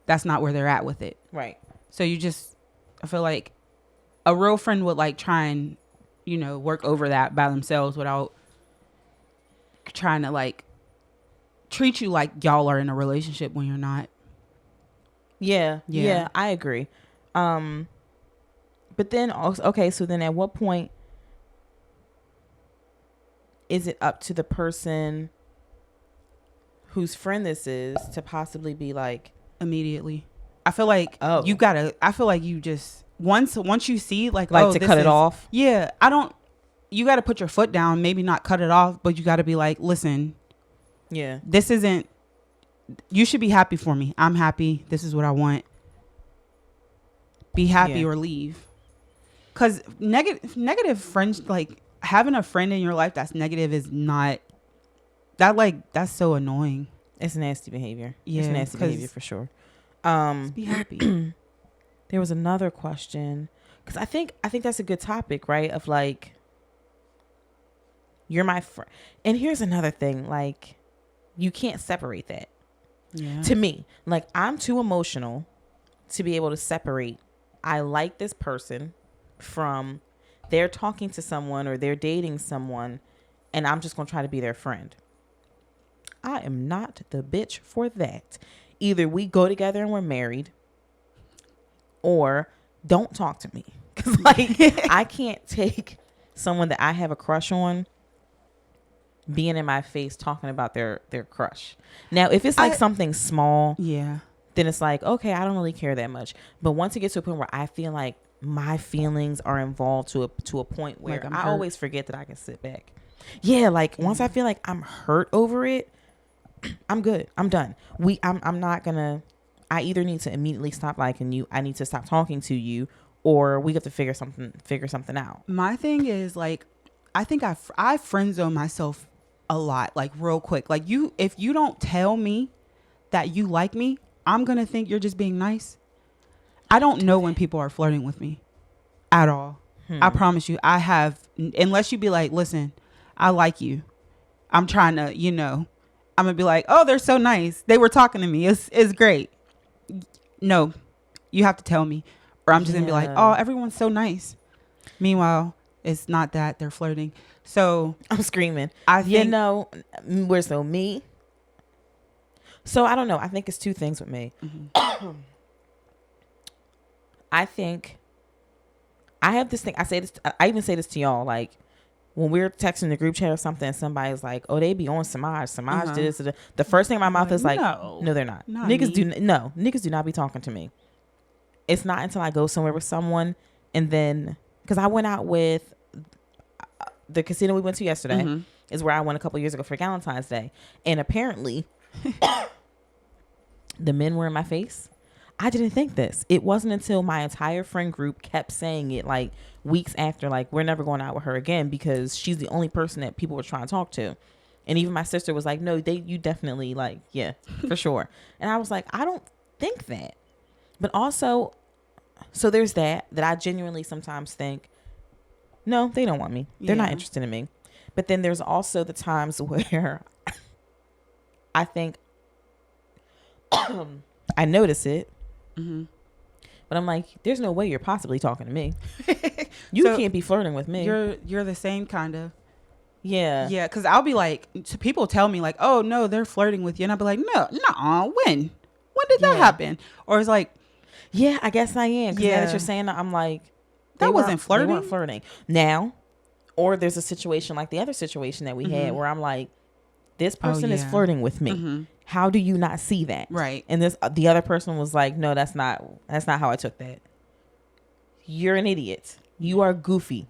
that's not where they're at with it. Right. So I feel like a real friend would like try and, work over that by themselves without trying to like treat you like y'all are in a relationship when you're not. Yeah, I agree. But then also, okay, so then at what point is it up to the person whose friend this is to possibly be like, immediately? I feel like once you see like to cut it off. Yeah, you got to put your foot down, maybe not cut it off, but you got to be like, listen, yeah, this isn't, you should be happy for me. I'm happy. This is what I want. Be happy or leave. Because negative friends, like having a friend in your life that's negative is not that, like, that's so annoying. It's nasty behavior. Yeah, it's nasty behavior for sure. Be happy. There was another question, because I think that's a good topic, right? Of like, you're my friend, and here's another thing, like, you can't separate that. Yeah. To me, like, I'm too emotional to be able to separate. I like this person from they're talking to someone or they're dating someone, and I'm just gonna try to be their friend. I am not the bitch for that. Either we go together and we're married, or don't talk to me. Because, like, I can't take someone that I have a crush on being in my face talking about their crush. Now, if it's like something small, yeah, then it's like, okay, I don't really care that much. But once it gets to a point where I feel like my feelings are involved to a point where like I always forget that I can sit back. Yeah, like once I feel like I'm hurt over it, I'm good. I'm done. I'm not gonna. I either need to immediately stop liking you. I need to stop talking to you, or we have to figure something out. My thing is, like, I think I friend zone myself a lot, like real quick. Like, if you don't tell me that you like me, I'm gonna think you're just being nice. I don't know when people are flirting with me at all. I promise you, I have, unless you be like, listen, I like you. I'm trying to, I'm gonna be like, oh, they're so nice. They were talking to me. It's great. No, you have to tell me, or I'm just gonna be like, oh, everyone's so nice. Meanwhile, it's not that they're flirting. So I'm screaming. I think, we're so me. So I don't know. I think it's two things with me. Mm-hmm. I think I have this thing. I even say this to y'all, like, when we're texting the group chat or something, and somebody's like, "Oh, they be on Semaj. Semaj did this." The first thing in my mouth is like, "No, they're not. Niggas do not be talking to me." It's not until I go somewhere with someone, and then because I went out with the casino we went to yesterday is where I went a couple years ago for Valentine's Day, and apparently, the men were in my face. I didn't think this. It wasn't until my entire friend group kept saying it, like, weeks after, like, we're never going out with her again because she's the only person that people were trying to talk to. And even my sister was like, no, you definitely, like, yeah, for sure. And I was like, I don't think that. But also, so there's that I genuinely sometimes think, no, they don't want me. They're not interested in me. But then there's also the times where I think I notice it. Mm-hmm. But I'm like, there's no way you're possibly talking to me. You can't be flirting with me. You're the same kind of. Yeah. Yeah, because I'll be like, people tell me like, oh, no, they're flirting with you. And I'll be like, no, when? When did that happen? Or it's like, yeah, I guess I am. Because now that you're saying that, I'm like, that wasn't flirting. They weren't flirting. Now, or there's a situation like the other situation that we had where I'm like, this person is flirting with me. Mm-hmm. How do you not see that? Right. And the other person was like, no, that's not how I took that. You're an idiot. You are goofy.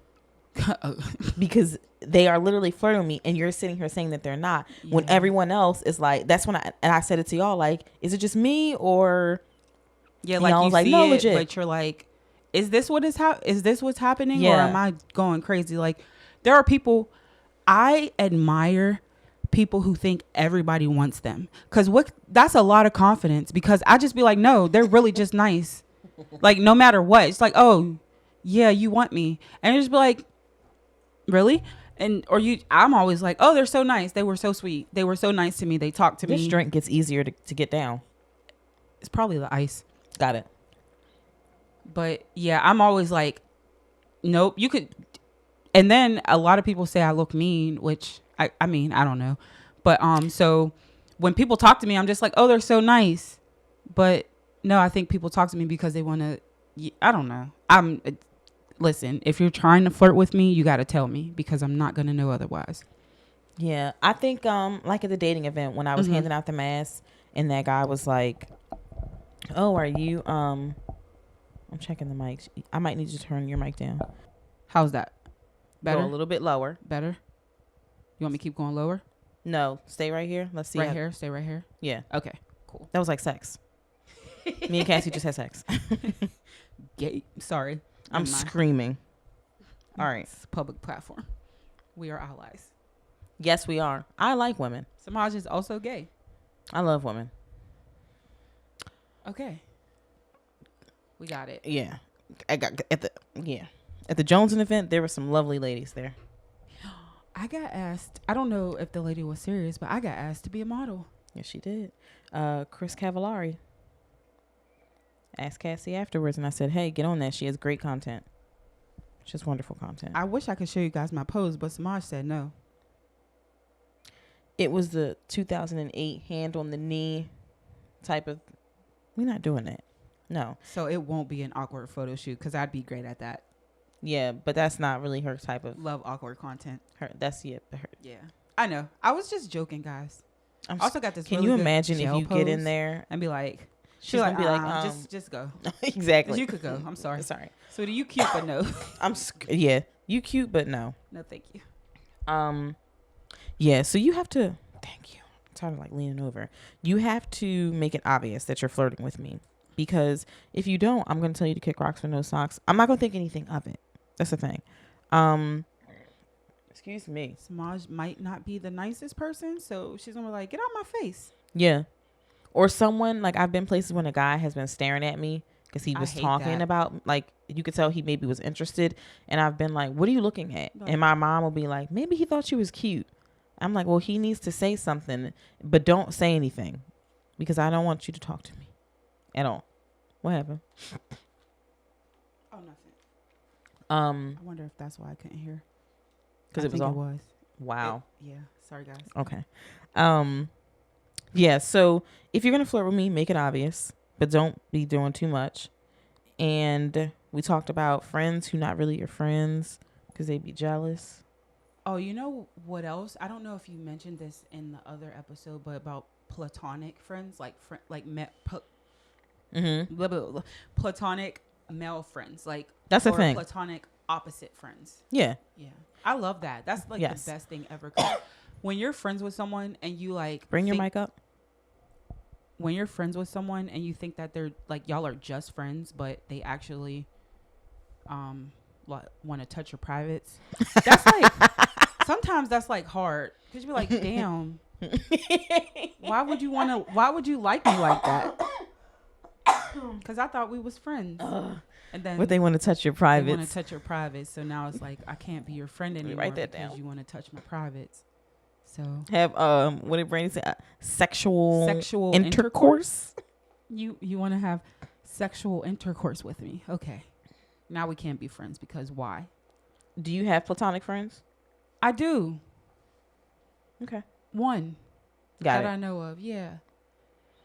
Because they are literally flirting with me and you're sitting here saying that they're not. Yeah. When everyone else is like, that's when I said it to y'all, like, is it just me or? Yeah, like you see no, it, legit. But you're like, is this what's happening? Yeah. Or am I going crazy? Like, there are people, I admire people who think everybody wants them, because that's a lot of confidence, because I just be like, no, they're really just nice. Like, no matter what, it's like, oh yeah, you want me, and you just be like, really? And I'm always like, oh, they're so nice, they were so sweet, they were so nice to me, they talked to me. This drink gets easier to get down. It's probably the ice. Got it. But yeah, I'm always like, nope, you could. And then a lot of people say I look mean, which I mean, I don't know. But so when people talk to me, I'm just like, oh, they're so nice. But no, I think people talk to me because they want to, I don't know. Listen, if you're trying to flirt with me, you got to tell me, because I'm not going to know otherwise. Yeah. I think like at the dating event when I was handing out the mask and that guy was like, oh, are you I'm checking the mics. I might need to turn your mic down. How's that? Better? Go a little bit lower. Better? You want me to keep going lower? No, stay right here. Let's see. Right here? Stay right here? Yeah. Okay, cool. That was like sex. Me and Cassie just had sex. Gay. Sorry. I'm Never mind. screaming. All right. It's a public platform. We are allies. Yes, we are. I like women. Semaj is also gay. I love women. Okay. We got it. Yeah. I got at the Joneson event. There were some lovely ladies there. I got asked. I don't know if the lady was serious, but I got asked to be a model. Yes, she did. Chris Cavallari asked Cassie afterwards, and I said, "Hey, get on that. She has great content. Just wonderful content." I wish I could show you guys my pose, but Semaj said no. It was the 2008 hand on the knee type of. We're not doing that. No. So it won't be an awkward photo shoot because I'd be great at that. Yeah, but that's not really her type of. Love awkward content. That's her. Yeah. I know. I was just joking, guys. I also got this. Can really you good imagine if gel you get in pose there and be like, she's gonna be like, just go. exactly. You could go. I'm sorry. Sorry. Sweetie, you cute, but no. Yeah, you cute, but no. No, thank you. Yeah. So you have to. Thank you. I'm tired of like leaning over. You have to make it obvious that you're flirting with me, because if you don't, I'm gonna tell you to kick rocks with no socks. I'm not gonna think anything of it. That's the thing. Excuse me. Semaj might not be the nicest person, so she's gonna be like, "Get out my face." Yeah. Or someone, like, I've been places when a guy has been staring at me because he I was hate talking that. about, like, you could tell he maybe was interested. And I've been like, what are you looking at? Like- And my mom will be like, maybe he thought you was cute. I'm like, well, he needs to say something, but don't say anything because I don't want you to talk to me at all. What happened? Oh, nothing. Um, I wonder if that's why I couldn't hear. because it was think all. It was. Wow. Yeah. Sorry, guys. Okay. Yeah, so if you're going to flirt with me, make it obvious, but don't be doing too much. And we talked about friends who not really your friends because they be jealous. Oh, you know what else? I don't know if you mentioned this in the other episode, but about platonic friends, like Mm-hmm. blah, blah, blah, platonic male friends, like That's the or thing. platonic opposite friends. Yeah. Yeah, I love that. That's like Yes. the best thing ever. 'Cause when you're friends with someone and you like Bring your think- mic up. when you're friends with someone and you think that they're like y'all are just friends, but they actually want to touch your privates. That's like sometimes that's like hard because you're like, damn, why would you like me like that? Because I thought we was friends. And then But they want to touch your they privates. want to touch your privates. So now it's like I can't be your friend Let me anymore write that because down. you want to touch my privates. So Have what did Brandy say? Sexual intercourse. intercourse. You want to have sexual intercourse with me? Okay. Now we can't be friends because why? Do you have platonic friends? I do. Okay. One Got that it. I know of. Yeah.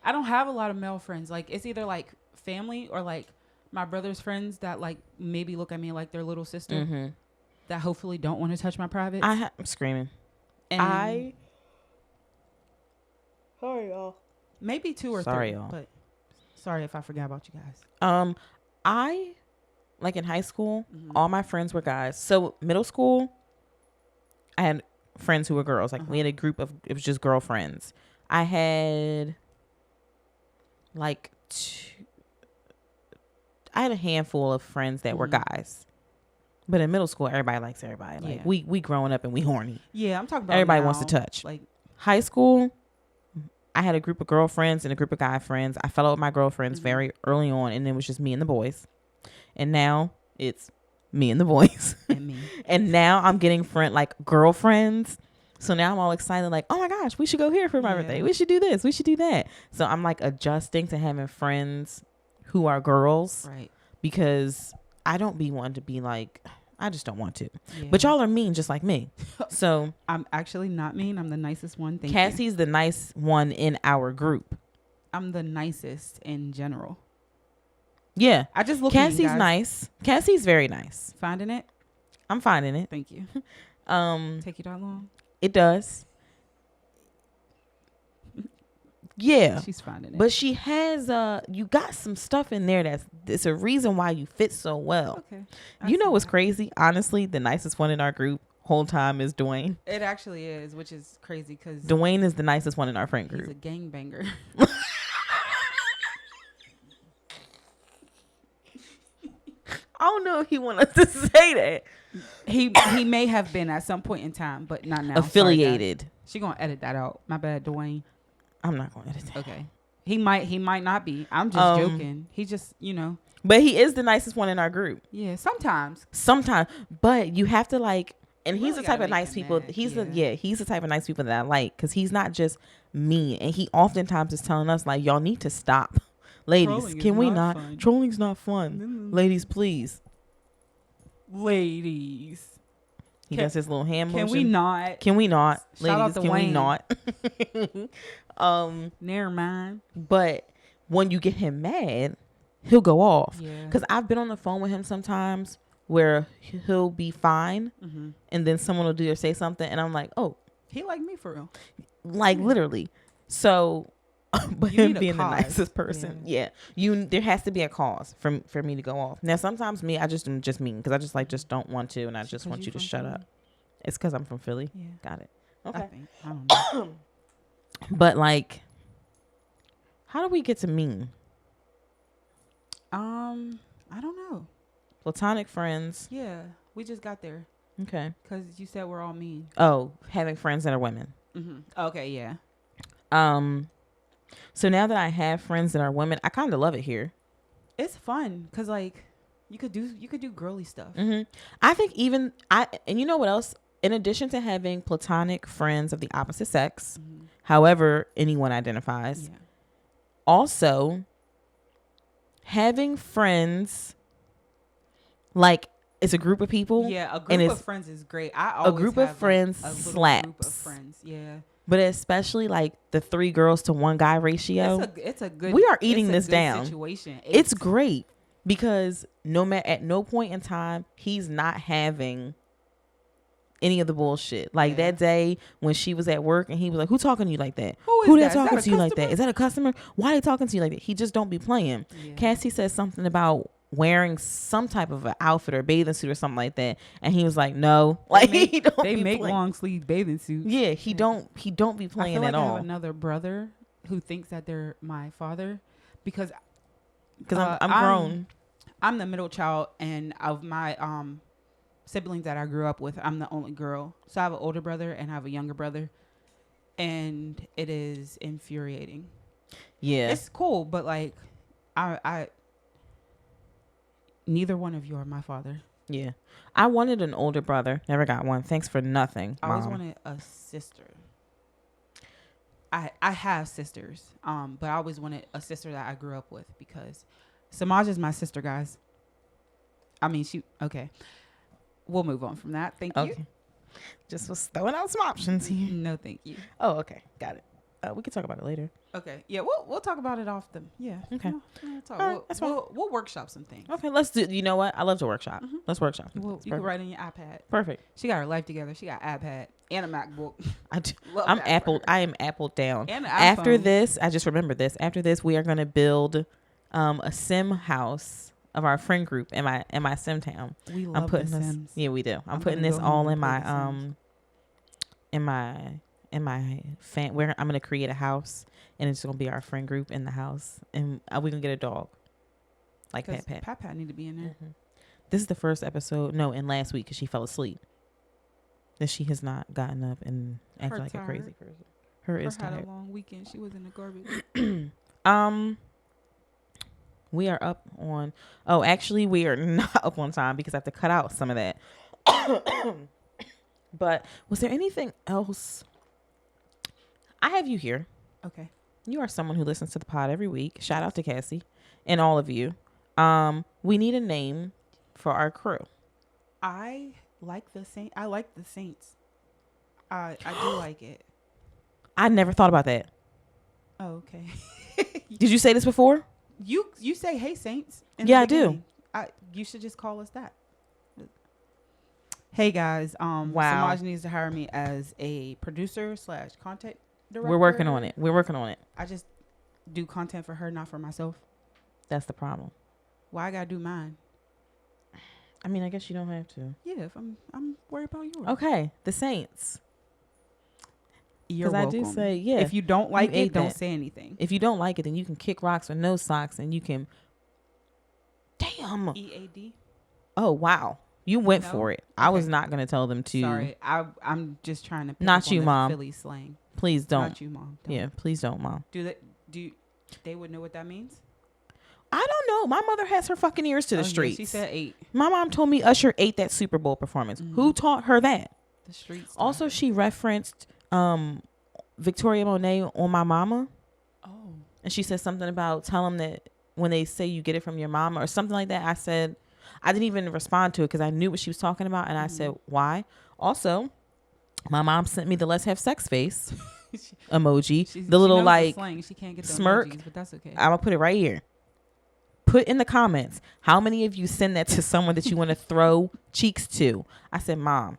I don't have a lot of male friends. Like it's either like family or like my brother's friends that like maybe look at me like their little sister Mm-hmm. that hopefully don't want to touch my privates. I'm screaming. And Sorry, y'all. maybe two or Sorry, three. y'all. But sorry if I forgot about you guys. I like in high school, Mhm. all my friends were guys. So middle school, I had friends who were girls. Like we had a group of it was just girlfriends. I had like I had a handful of friends that were Mhm. guys. But in middle school, everybody likes everybody. Like Yeah. we growing up and we horny. Yeah, I'm talking about Everybody wants to now, touch. Like High school, I had a group of girlfriends and a group of guy friends. I fell out with my girlfriends Mhm. very early on, and it was just me and the boys. And now it's me and the boys. and me. And now I'm getting girlfriends. So now I'm all excited, like, oh my gosh, we should go here for my Yeah. birthday. We should do this. We should do that. So I'm like adjusting to having friends who are girls Right. because I don't be one to be like, I just don't want to. Yeah. But y'all are mean just like me. So I'm actually not mean. I'm the nicest one. Thank you. Cassie's the nice one in our group. I'm the nicest in general. Yeah. I just look at you Cassie's guys. nice. Cassie's very nice. Finding it? I'm finding it. Thank you. Um, Take you that long? it does. Yeah. She's finding it. But she has you got some stuff in there it's a reason why you fit so well. Okay. You know what's crazy? Honestly, the nicest one in our group whole time is Dwayne. It actually is, which is crazy because Dwayne is the nicest one in our friend group. he's a gangbanger. I don't know if he want us to say that. He may have been at some point in time, but not now. Affiliated. Sorry, she gonna edit that out. My bad, Dwayne. I'm not going to edit that. Okay. He might not be. I'm just joking. He just, But he is the nicest one in our group. Yeah, sometimes. But you have to like, and he's really the type gotta of make nice him people. mad. He's the type of nice people that I like because he's not just mean, and he oftentimes is telling us like, y'all need to stop, ladies. Trolling Can is we not not? fun. Trolling's not fun, ladies. Please. Ladies. He does his little hand motion. Can we not? Can we not, Shout out ladies? to Can Wayne. we not? Never mind. But when you get him mad, he'll go off. Yeah. Because I've been on the phone with him sometimes where he'll be fine, and then someone will do or say something, and I'm like, oh, he like me for real. like literally. So, but You him need a being the cause. nicest person, there has to be a cause for me to go off. Now, sometimes I just am just mean because I just don't want to, and I just want you to shut up. It's because I'm from Philly. Yeah. Got it. Okay. I don't know. But like, how do we get to mean? I don't know. Platonic friends. Yeah, we just got there Okay. because you said we're all mean. Oh, having friends that are women. Okay, yeah. So now that I have friends that are women, I kind of love it here. It's fun because like you could do girly stuff. I think and you know what else? In addition to having platonic friends of the opposite sex, however anyone identifies, also having friends like it's a group of people. Yeah, a group of friends is great. I always a group have of friends like, a little slaps. group of friends. Yeah. But especially like the 3 girls to 1 guy ratio. It's a good. We are eating this down. Situation. It's great because at no point in time he's not having any of the bullshit. Like that day when she was at work and he was like, "Who talking to you like that? Who they talking to you like that? Is that a customer? Why they talking to you like that?" He just don't be playing. Yeah. Cassie said something about wearing some type of an outfit or bathing suit or something like that, and he was like, "No, like they make long sleeve bathing suits." Yeah, he don't be playing at all. I have another brother who thinks that they're my father because I'm grown. I'm the middle child, and of my siblings that I grew up with, I'm the only girl. So I have an older brother and I have a younger brother, and it is infuriating. Yeah, it's cool, but like I neither one of you are my father. Yeah. I wanted an older brother. Never got one. Thanks for nothing, Mom. I always wanted a sister. I have sisters. But I always wanted a sister that I grew up with because Semaj is my sister, guys. I mean, okay. We'll move on from that. Thank you. Just was throwing out some options here. No, thank you. Oh, okay. Got it. We can talk about it later. Okay. Yeah, we'll talk about it often. Yeah. Okay. We'll talk. All right, that's fine. We'll workshop some things. Okay, let's do. You know what? I love to workshop. Let's workshop. You can write on your iPad. Perfect. She got her life together. She got iPad and a MacBook. I'm Apple. I am Apple down. And an After iPhone. this, I just remembered this. After this, we are going to build a sim house of our friend group in my sim town. We love The Sims. Yeah, we do. I'm putting this all in my where I'm gonna create a house, and it's gonna be our friend group in the house, and we're gonna get a dog, like Pat. Pat need to be in there. This is the first episode. No, in last week because she fell asleep. That she has not gotten up and acted like a crazy person. Her is tired. Had a long weekend. She was in the garbage. We are up on. Oh, actually, we are not up on time because I have to cut out some of that. But was there anything else? I have you here. Okay. You are someone who listens to the pod every week. Shout out to Cassie and all of you. We need a name for our crew. I like the Saints. I do like it. I never thought about that. Oh, okay. Did you say this before? You say, "Hey, Saints." Yeah, I do. You should just call us that. Hey guys, wow. Semaj needs to hire me as a producer / content director. We're working on it. We're working on it. I just do content for her, not for myself. That's the problem. Why I gotta do mine? I mean, I guess you don't have to. Yeah, if I'm worried about yours. Okay, the Saints. You're Because I welcome. do say, yeah. If you don't like ate it, don't that. say anything. If you don't like it, then you can kick rocks with no socks, and you can. Damn. EAD. Oh wow, you went No? for it. I was Okay. not gonna tell them to. Sorry, I'm just trying to. Pick Not up you, on the Mom. Philly slang. Please don't. Not you, Mom. Don't. Yeah, please don't, Mom. Do they would know what that means? I don't know. My mother has her fucking ears to the Oh, yeah, streets. she said 8. My mom told me Usher ate that Super Bowl performance. Who taught her that? The streets. Also, she referenced Victoria Monet on My Mama. Oh. And she said something about tell them that when they say you get it from your mama or something like that. I said, I didn't even respond to it because I knew what she was talking about. And I said, why? Also, my mom sent me the let's have sex face emoji. The little like slang. She can't get the smirk. emojis, but that's okay. I'm going to put it right here. Put in the comments, how many of you send that to someone that you want to throw cheeks to? I said, Mom,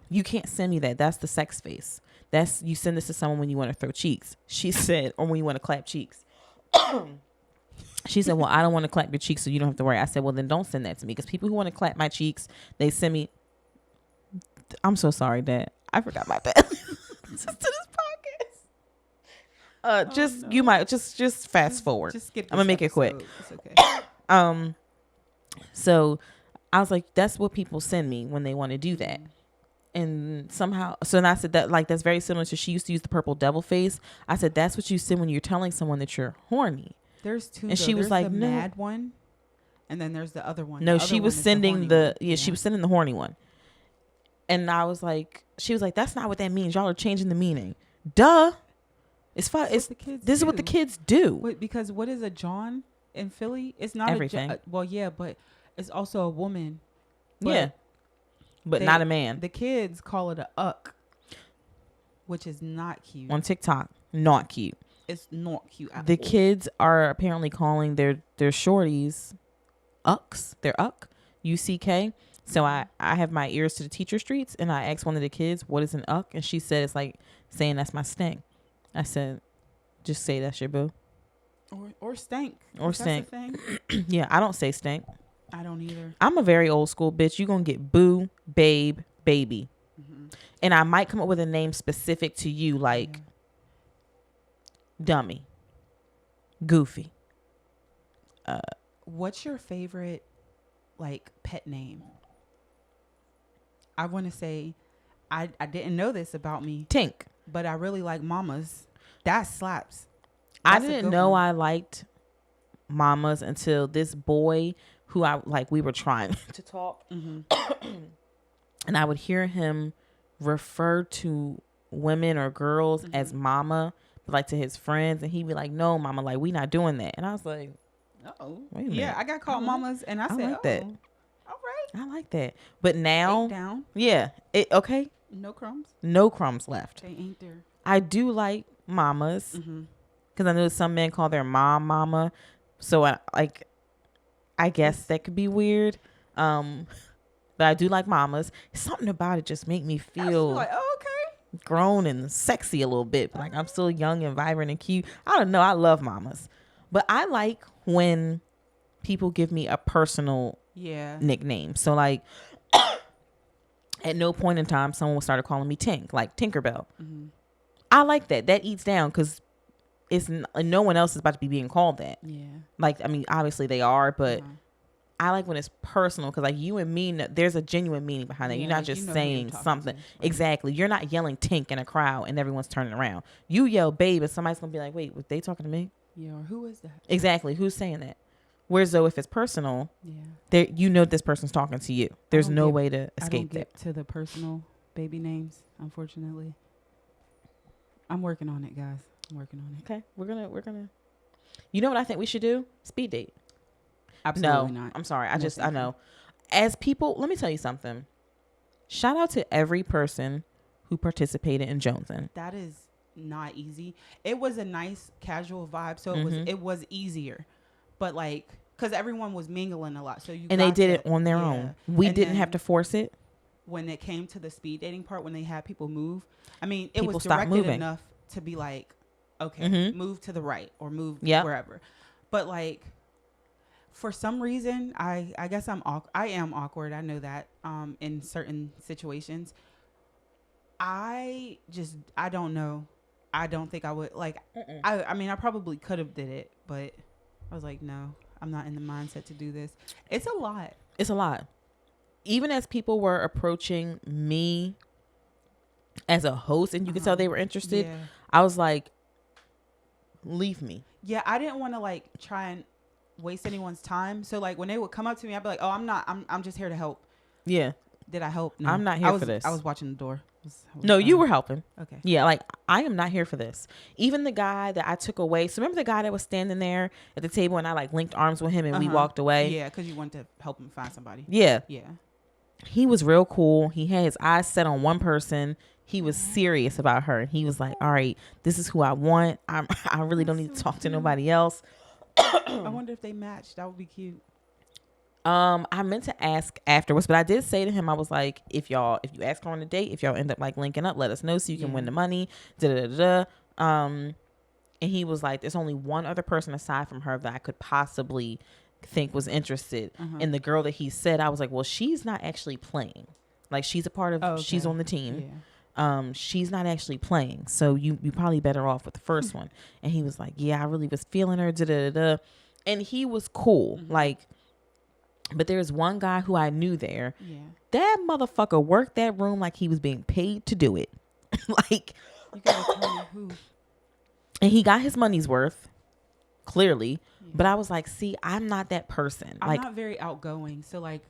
you can't send me that. That's the sex face. That's you send this to someone when you want to throw cheeks. She said, or when you want to clap cheeks. She said, well, I don't want to clap your cheeks, so you don't have to worry. I said, well, then don't send that to me because people who want to clap my cheeks, they send me. I'm so sorry, Dad. I forgot my bad. Just to this podcast. You might just fast forward. Just skip I'm gonna this make it quick. episode. It's okay. So I was like, that's what people send me when they want to do that. And somehow, so then I said that like that's very similar to she used to use the purple devil face. I said that's what you send when you're telling someone that you're horny. There's 2. And she was There's like, the no. mad one, and then there's the other one. No, The she other was one is sending horny the one. she was sending the horny one. And I was like, she was like, that's not what that means. Y'all are changing the meaning. Duh. It's fun. It's this is what the kids do. Wait, because what is a John in Philly? It's not Everything. well, yeah, but it's also a woman. Yeah. But not a man. The kids call it a uck, which is not cute. On TikTok, not cute. It's not cute at The all. kids are apparently calling their shorties ucks. They're uck, UCK. So I have my ears to the teacher streets, and I asked one of the kids, what is an uck? And she said, it's like saying that's my stink. I said, just say that's your boo. Or stank. Or If that's a stink. thing. Yeah, I don't say stink. I don't either. I'm a very old school bitch. You gonna get boo, babe, baby. And I might come up with a name specific to you, like dummy, goofy. What's your favorite like pet name? I want to say I didn't know this about me, Tink. but I really like mamas. That slaps. I That's a didn't good know one. I liked mamas until this boy who we were trying to talk. And I would hear him refer to women or girls as mama, but like to his friends. And he'd be like, no, mama, like we not doing that. And I was like, Oh, wait a minute. yeah. I got called mamas, and I said, like that. All right. I like that. But now, Ain't down. yeah, okay. No crumbs. No crumbs left. They ain't there. I do like mamas because I know some men call their mom mama. So I guess that could be weird. But I do like mamas. Something about it just make me feel Like, oh, okay. grown and sexy a little bit. Like I'm still young and vibrant and cute. I don't know. I love mamas. But I like when people give me a personal nickname. So like at no point in time someone started calling me Tink, like Tinkerbell. I like that. That eats down because no one else is about to be being called that. Yeah. Like, I mean, obviously they are, but I like when it's personal because like you and me, there's a genuine meaning behind it. You're not like, just you know who saying you're talking something. to. Right. Exactly. You're not yelling Tink in a crowd and everyone's turning around. You yell babe and somebody's going to be like, wait, were they talking to me? Yeah. Or who is that? Exactly. Who's saying that? Whereas though if it's personal, Yeah. you know this person's talking to you. There's no way to I escape don't that. get to the personal baby names, unfortunately. I'm working on it, guys. I'm working on it. Okay. We're gonna you know what I think we should do? Speed date. Absolutely No, not. I'm sorry. No, I thank know. As people, let me tell you something. Shout out to every person who participated in Jonesing. That is not easy. It was a nice casual vibe, so it was easier. But like, because everyone was mingling a lot, so you And they did it on their own. We didn't have to force it. When it came to the speed dating part, when they had people move, I mean, it People was stopped directed moving. enough to be like, okay, move to the right or move wherever. But like, for some reason, I guess I am awkward. I know that in certain situations. I don't know. I don't think I would like. I mean, I probably could have did it, but I was like, no, I'm not in the mindset to do this. It's a lot. It's a lot. Even as people were approaching me as a host, and you could tell they were interested, I was like, leave me. Yeah, I didn't want to like try and waste anyone's time. So like when they would come up to me, I'd be like, oh, I'm just here to help. Yeah. Did I help? No. I'm not here for this. I was watching the door. No, you were helping. Okay. Yeah, like I am not here for this. Even the guy that I took away. So remember the guy that was standing there at the table and I like linked arms with him and we walked away? Yeah, because you wanted to help him find somebody. Yeah. Yeah. He was real cool. He had his eyes set on one person. He was serious about her. He was like, all right, this is who I want. I really don't need to talk to nobody else. I wonder if they matched. That would be cute. I meant to ask afterwards, but I did say to him, I was like, if you ask her on a date, if y'all end up like linking up, let us know so you can win the money. And he was like, there's only one other person aside from her that I could possibly think was interested. And the girl that he said, I was like, well, she's not actually playing. Like she's a part of, she's on the team. Yeah. She's not actually playing. So you probably better off with the first one. And he was like, yeah, I really was feeling her. And he was cool. Like, but there's one guy who I knew there. Yeah. That motherfucker worked that room like he was being paid to do it. Like, you gotta tell me who. And he got his money's worth, clearly. Yeah. But I was like, see, I'm not that person. I'm like, not very outgoing. So like,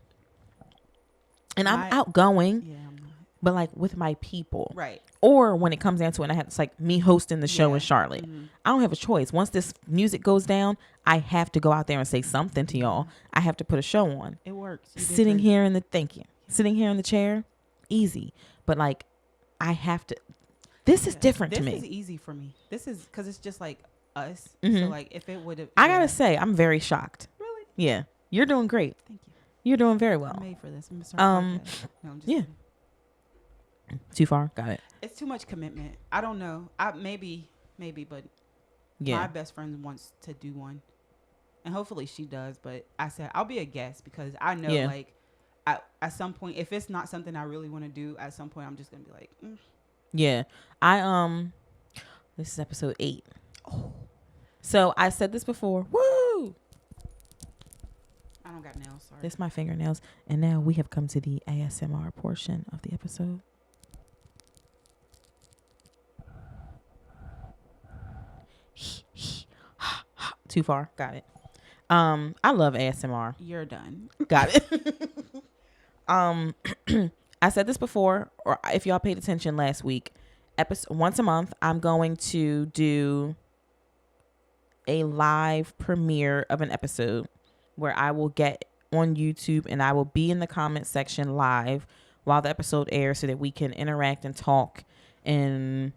and I'm outgoing. Yeah, I'm not. But like with my people. Right. Or when it comes down to it, it's like me hosting the show in Charlotte. I don't have a choice. Once this music goes down, I have to go out there and say something to y'all. I have to put a show on. It works. Sitting here in the chair, easy. But like, I have to. This is different to me. This is easy for me. This is because it's just like us. So like, if it would have, I gotta say, I'm very shocked. Really? Yeah, you're doing great. Thank you. You're doing very well. I'm made for this. I'm gonna start no, I'm just kidding. Too far? Got it. It's too much commitment. I don't know. Maybe, but my best friend wants to do one, and hopefully she does. But I said I'll be a guest because I know like at some point, if it's not something I really want to do, at some point I'm just gonna be like, Yeah, this is episode 8. Oh, so I said this before. Woo! I don't got nails. Sorry. This is my fingernails, and now we have come to the ASMR portion of the episode. Too far. Got it. I love ASMR. You're done. Got it. I said this before, or if y'all paid attention last week, once a month, I'm going to do a live premiere of an episode where I will get on YouTube and I will be in the comment section live while the episode airs so that we can interact and talk and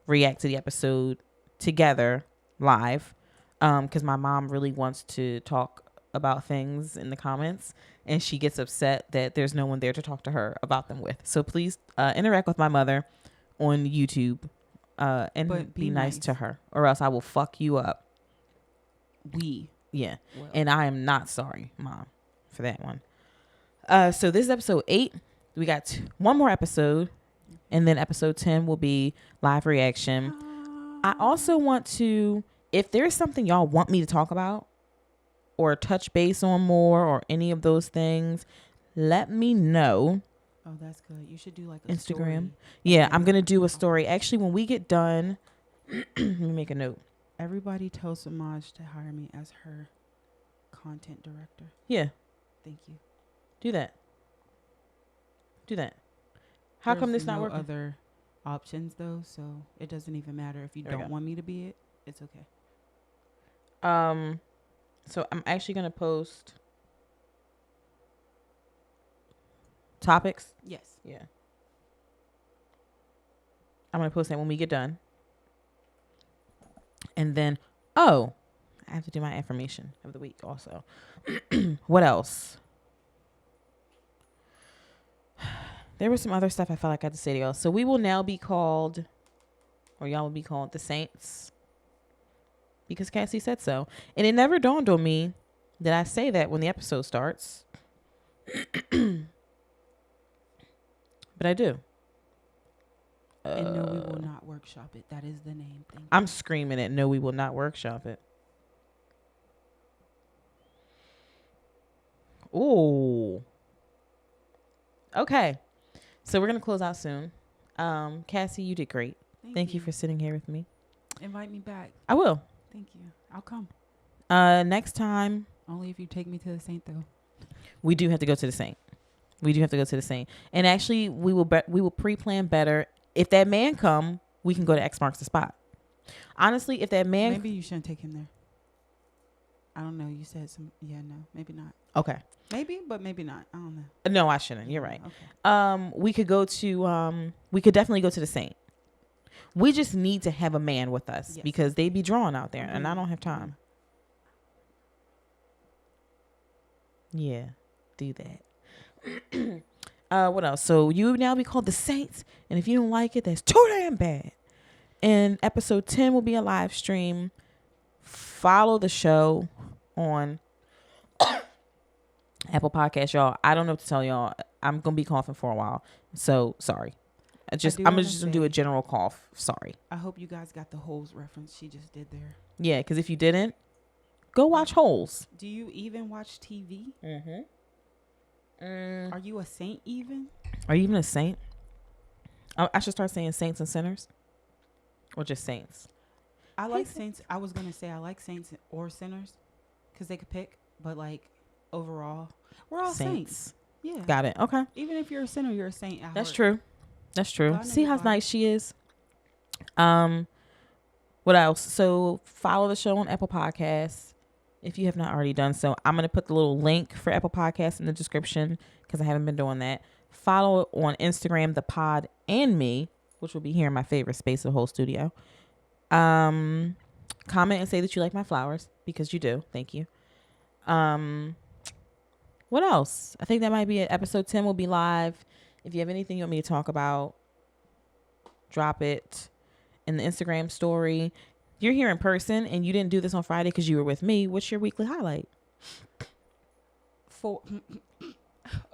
react to the episode together live. Because my mom really wants to talk about things in the comments and she gets upset that there's no one there to talk to her about them with. So please interact with my mother on YouTube and be nice to her or else I will fuck you up. Yeah. Well. And I am not sorry, Mom, for that one. So this is episode 8. We got one more episode and then episode 10 will be live reaction. I also want to, if there's something y'all want me to talk about or touch base on more or any of those things, let me know. Oh, that's good. You should do like a Instagram. Story. Yeah, I'm going to do a story. Actually, when we get done, let me make a note. Everybody tell Semaj to hire me as her content director. Yeah. Thank you. Do that. How come this not working? Other options though, so it doesn't even matter if you don't want me to be it. It's okay. So I'm actually gonna post topics. Yes. Yeah. I'm gonna post that when we get done. And then, I have to do my affirmation of the week also. What else? There was some other stuff I felt like I had to say to y'all. So we will now be called, or y'all will be called the Saints, because Cassie said so. And it never dawned on me that I say that when the episode starts. But I do. And no, we will not workshop it. That is the name. Thank I'm you. screaming it. No, we will not workshop it. Ooh. Okay. So we're going to close out soon. Cassie, you did great. Thank you for sitting here with me. Invite me back. I will. Thank you. I'll come. Next time. Only if you take me to the Saint, though. We do have to go to the Saint. And actually, we will pre-plan better. If that man come, we can go to X Marks the Spot. Honestly, if that man... Maybe you shouldn't take him there. I don't know. You said some... Yeah, no. Maybe not. Okay. Maybe, but maybe not. I don't know. No, I shouldn't. You're right. Okay. We could go to... we could definitely go to the Saint. We just need to have a man with us, yes, because they be drawing out there, and I don't have time. Yeah, do that. What else? So you would now be called the Saints, and if you don't like it, that's too damn bad. And episode 10 will be a live stream. Follow the show on Apple Podcasts, y'all. I don't know what to tell y'all. I'm gonna be coughing for a while, so sorry. I'm just gonna do a general cough. Sorry. I hope you guys got the Holes reference she just did there. Yeah, because if you didn't, go watch Holes. Do you even watch TV? Mm-hmm. Are you a saint even? Are you even a saint? I should start saying saints and sinners, or just saints. I like saints. I was gonna say I like saints or sinners, because they could pick. But like overall, we're all saints. Yeah. Got it. Okay. Even if you're a sinner, you're a saint. That's true. That's true. See how nice she is. What else? So follow the show on Apple Podcasts if you have not already done so. I'm going to put the little link for Apple Podcasts in the description, because I haven't been doing that. Follow on Instagram, the pod and me, which will be here in my favorite space of the whole studio. Comment and say that you like my flowers, because you do. Thank you. What else? I think that might be it. Episode 10 will be live. If you have anything you want me to talk about, drop it in the Instagram story. You're here in person and you didn't do this on Friday because you were with me. What's your weekly highlight?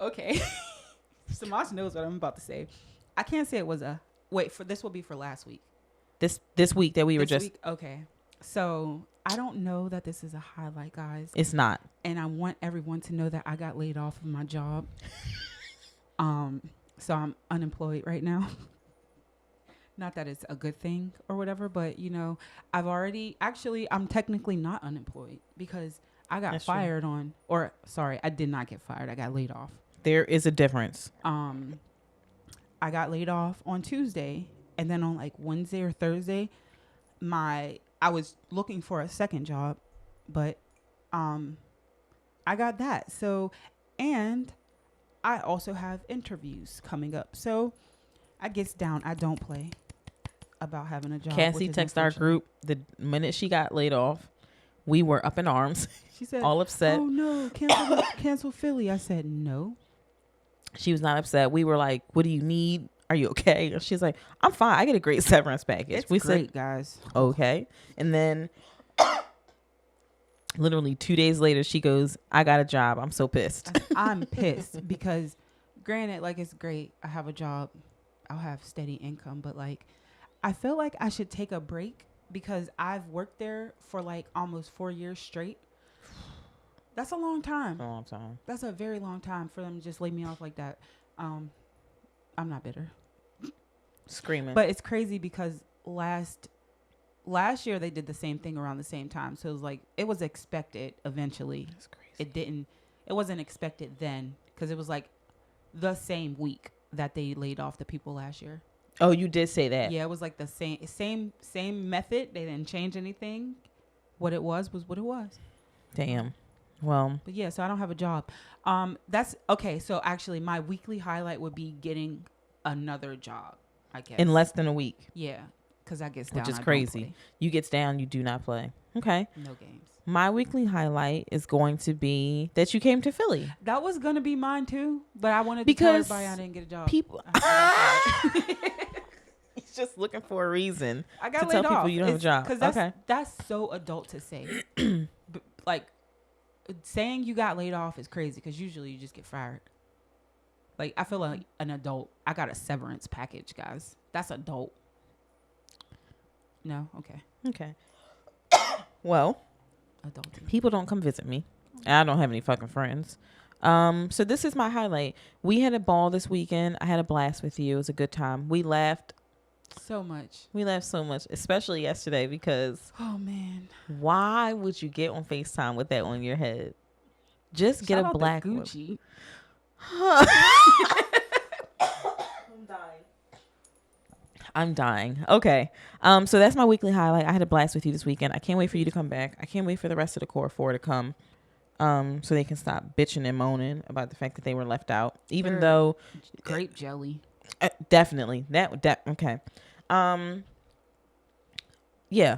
Okay. Semaj knows what I'm about to say. I can't say it was a... Wait, this will be for last week. This week that we were just... Okay. So, I don't know that this is a highlight, guys. It's not. And I want everyone to know that I got laid off of my job. So I'm unemployed right now. Not that it's a good thing or whatever, but you know, I'm technically not unemployed, because I got fired I did not get fired. I got laid off. There is a difference. I got laid off on Tuesday, and then on like Wednesday or Thursday, I was looking for a second job, but I got that. So, and I also have interviews coming up. So I gets down. I don't play about having a job. Cassie texted our group the minute she got laid off. We were up in arms. She said, all upset. Oh no, cancel Philly. I said no. She was not upset. We were like, what do you need? Are you okay? And she's like, I'm fine. I get a great severance package. We said, guys. Okay. And then literally 2 days later, she goes, I got a job. I'm so pissed. I'm pissed because granted, like, it's great. I have a job. I'll have steady income. But like, I feel like I should take a break because I've worked there for like almost 4 years straight. That's a long time. A long time. That's a very long time for them to just lay me off like that. I'm not bitter. Screaming. But it's crazy because last year they did the same thing around the same time. So it was like, it was expected eventually. That's crazy. It wasn't expected then because it was like the same week that they laid off the people last year. Oh, you did say that. Yeah, it was like the same method. They didn't change anything. What it was what it was. Damn. Well. But yeah, so I don't have a job. That's okay. So actually my weekly highlight would be getting another job, I guess. In less than a week. Yeah. Because I gets down. Which is crazy. You gets down, you do not play. Okay. No games. My weekly highlight is going to be that you came to Philly. That was going to be mine too, but I wanted to tell everybody I didn't get a job. People. just looking for a reason I got to laid tell people off. you don't have a job. Because Okay. that's so adult to say. Like, saying you got laid off is crazy because usually you just get fired. Like, I feel like an adult. I got a severance package, guys. That's adult. No? Okay. Okay. Well, Adulting. people don't come visit me. And I don't have any fucking friends. So this is my highlight. We had a ball this weekend. I had a blast with you. It was a good time. We laughed. So much. We laughed so much, especially yesterday because Oh, man. why would you get on FaceTime with that on your head? Just get Shout a out to black Gucci. I'm dying. I'm dying. Okay. So that's my weekly highlight. I had a blast with you this weekend. I can't wait for you to come back. I can't wait for the rest of the core four to come. So they can stop bitching and moaning about the fact that they were left out. Even though grape jelly. definitely. Okay. Yeah.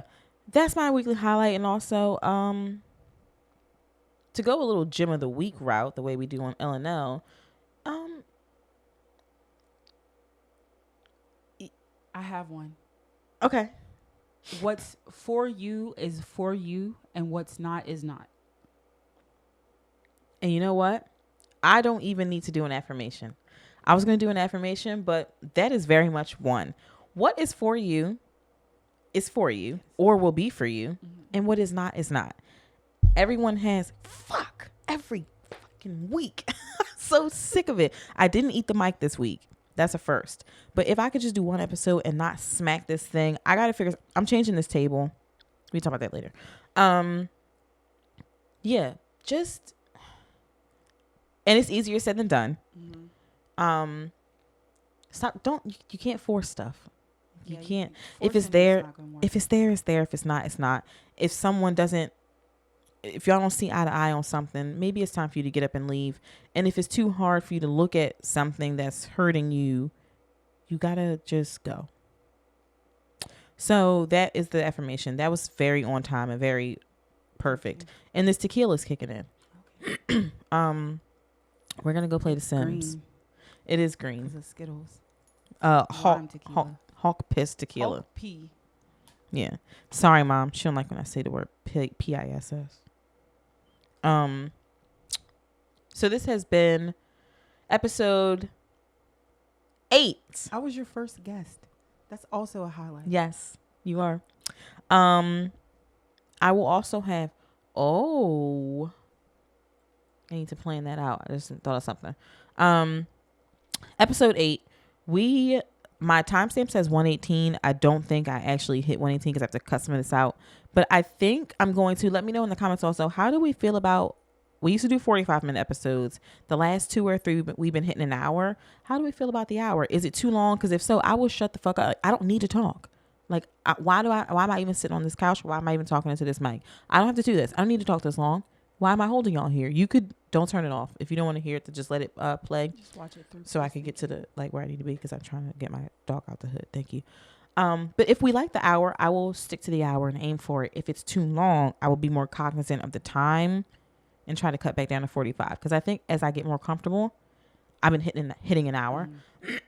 That's my weekly highlight. And also, to go a little gym of the week route, the way we do on LNL, I have one. okay. What's for you is for you, and what's not is not. And you know what? I don't even need to do an affirmation. I was going to do an affirmation, but that is very much one. What is for you is for you or will be for you. Mm-hmm. And what is not is not. Everyone has every fucking week. So sick of it. I didn't eat the mic this week. That's a first. But if I could just do one episode and not smack this thing, I got to figure. I'm changing this table. We can talk about that later. Yeah, just, and it's easier said than done. Mm-hmm. Stop. You can't force stuff. You can't. If it's there, it's there. If it's not, it's not. If someone doesn't, if y'all don't see eye to eye on something, maybe it's time for you to get up and leave. And if it's too hard for you to look at something that's hurting you, you gotta just go. So that is the affirmation. That was very on time and very perfect. And this tequila's kicking in. Okay. We're gonna go play The Sims. Green. It is green. It's a Skittles. Hawk piss tequila. Hawk P. Yeah. Sorry, Mom. She don't like when I say the word PISS. So this has been episode 8. I was your first guest. That's also a highlight. Yes, you are. I will also have. I need to plan that out. I just thought of something. Episode 8. My timestamp says 118. I don't think I actually hit 118 because I have to custom this out. But I think I'm going to. Let me know in the comments also. How do we feel about? We used to do 45-minute episodes. The last 2 or 3, we've been hitting an hour. How do we feel about the hour? Is it too long? Because if so, I will shut the fuck up. I don't need to talk. Like, why am I even sitting on this couch? Why am I even talking into this mic? I don't have to do this. I don't need to talk this long. Why am I holding y'all here? You could, don't turn it off. If you don't want to hear it, to just let it play. Just watch it through. So I can get to the, like, where I need to be because I'm trying to get my dog out the hood. Thank you. But if we like the hour, I will stick to the hour and aim for it. If it's too long, I will be more cognizant of the time and try to cut back down to 45. Because I think as I get more comfortable, I've been hitting an hour.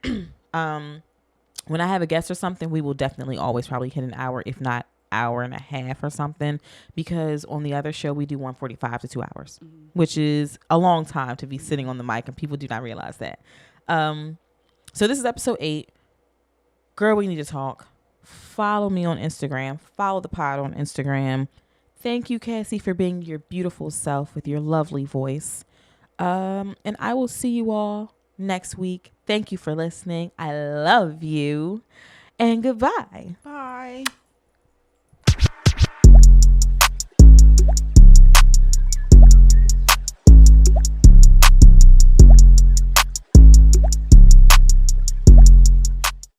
When I have a guest or something, we will definitely always probably hit an hour, if not hour and a half or something. Because on the other show, we do 145 to 2 hours, which is a long time to be sitting on the mic, and people do not realize that. So this is episode 8. Girl, we need to talk. Follow me on Instagram. Follow the pod on Instagram. Thank you, Cassie, for being your beautiful self with your lovely voice. And I will see you all next week. Thank you for listening. I love you. And goodbye. Bye.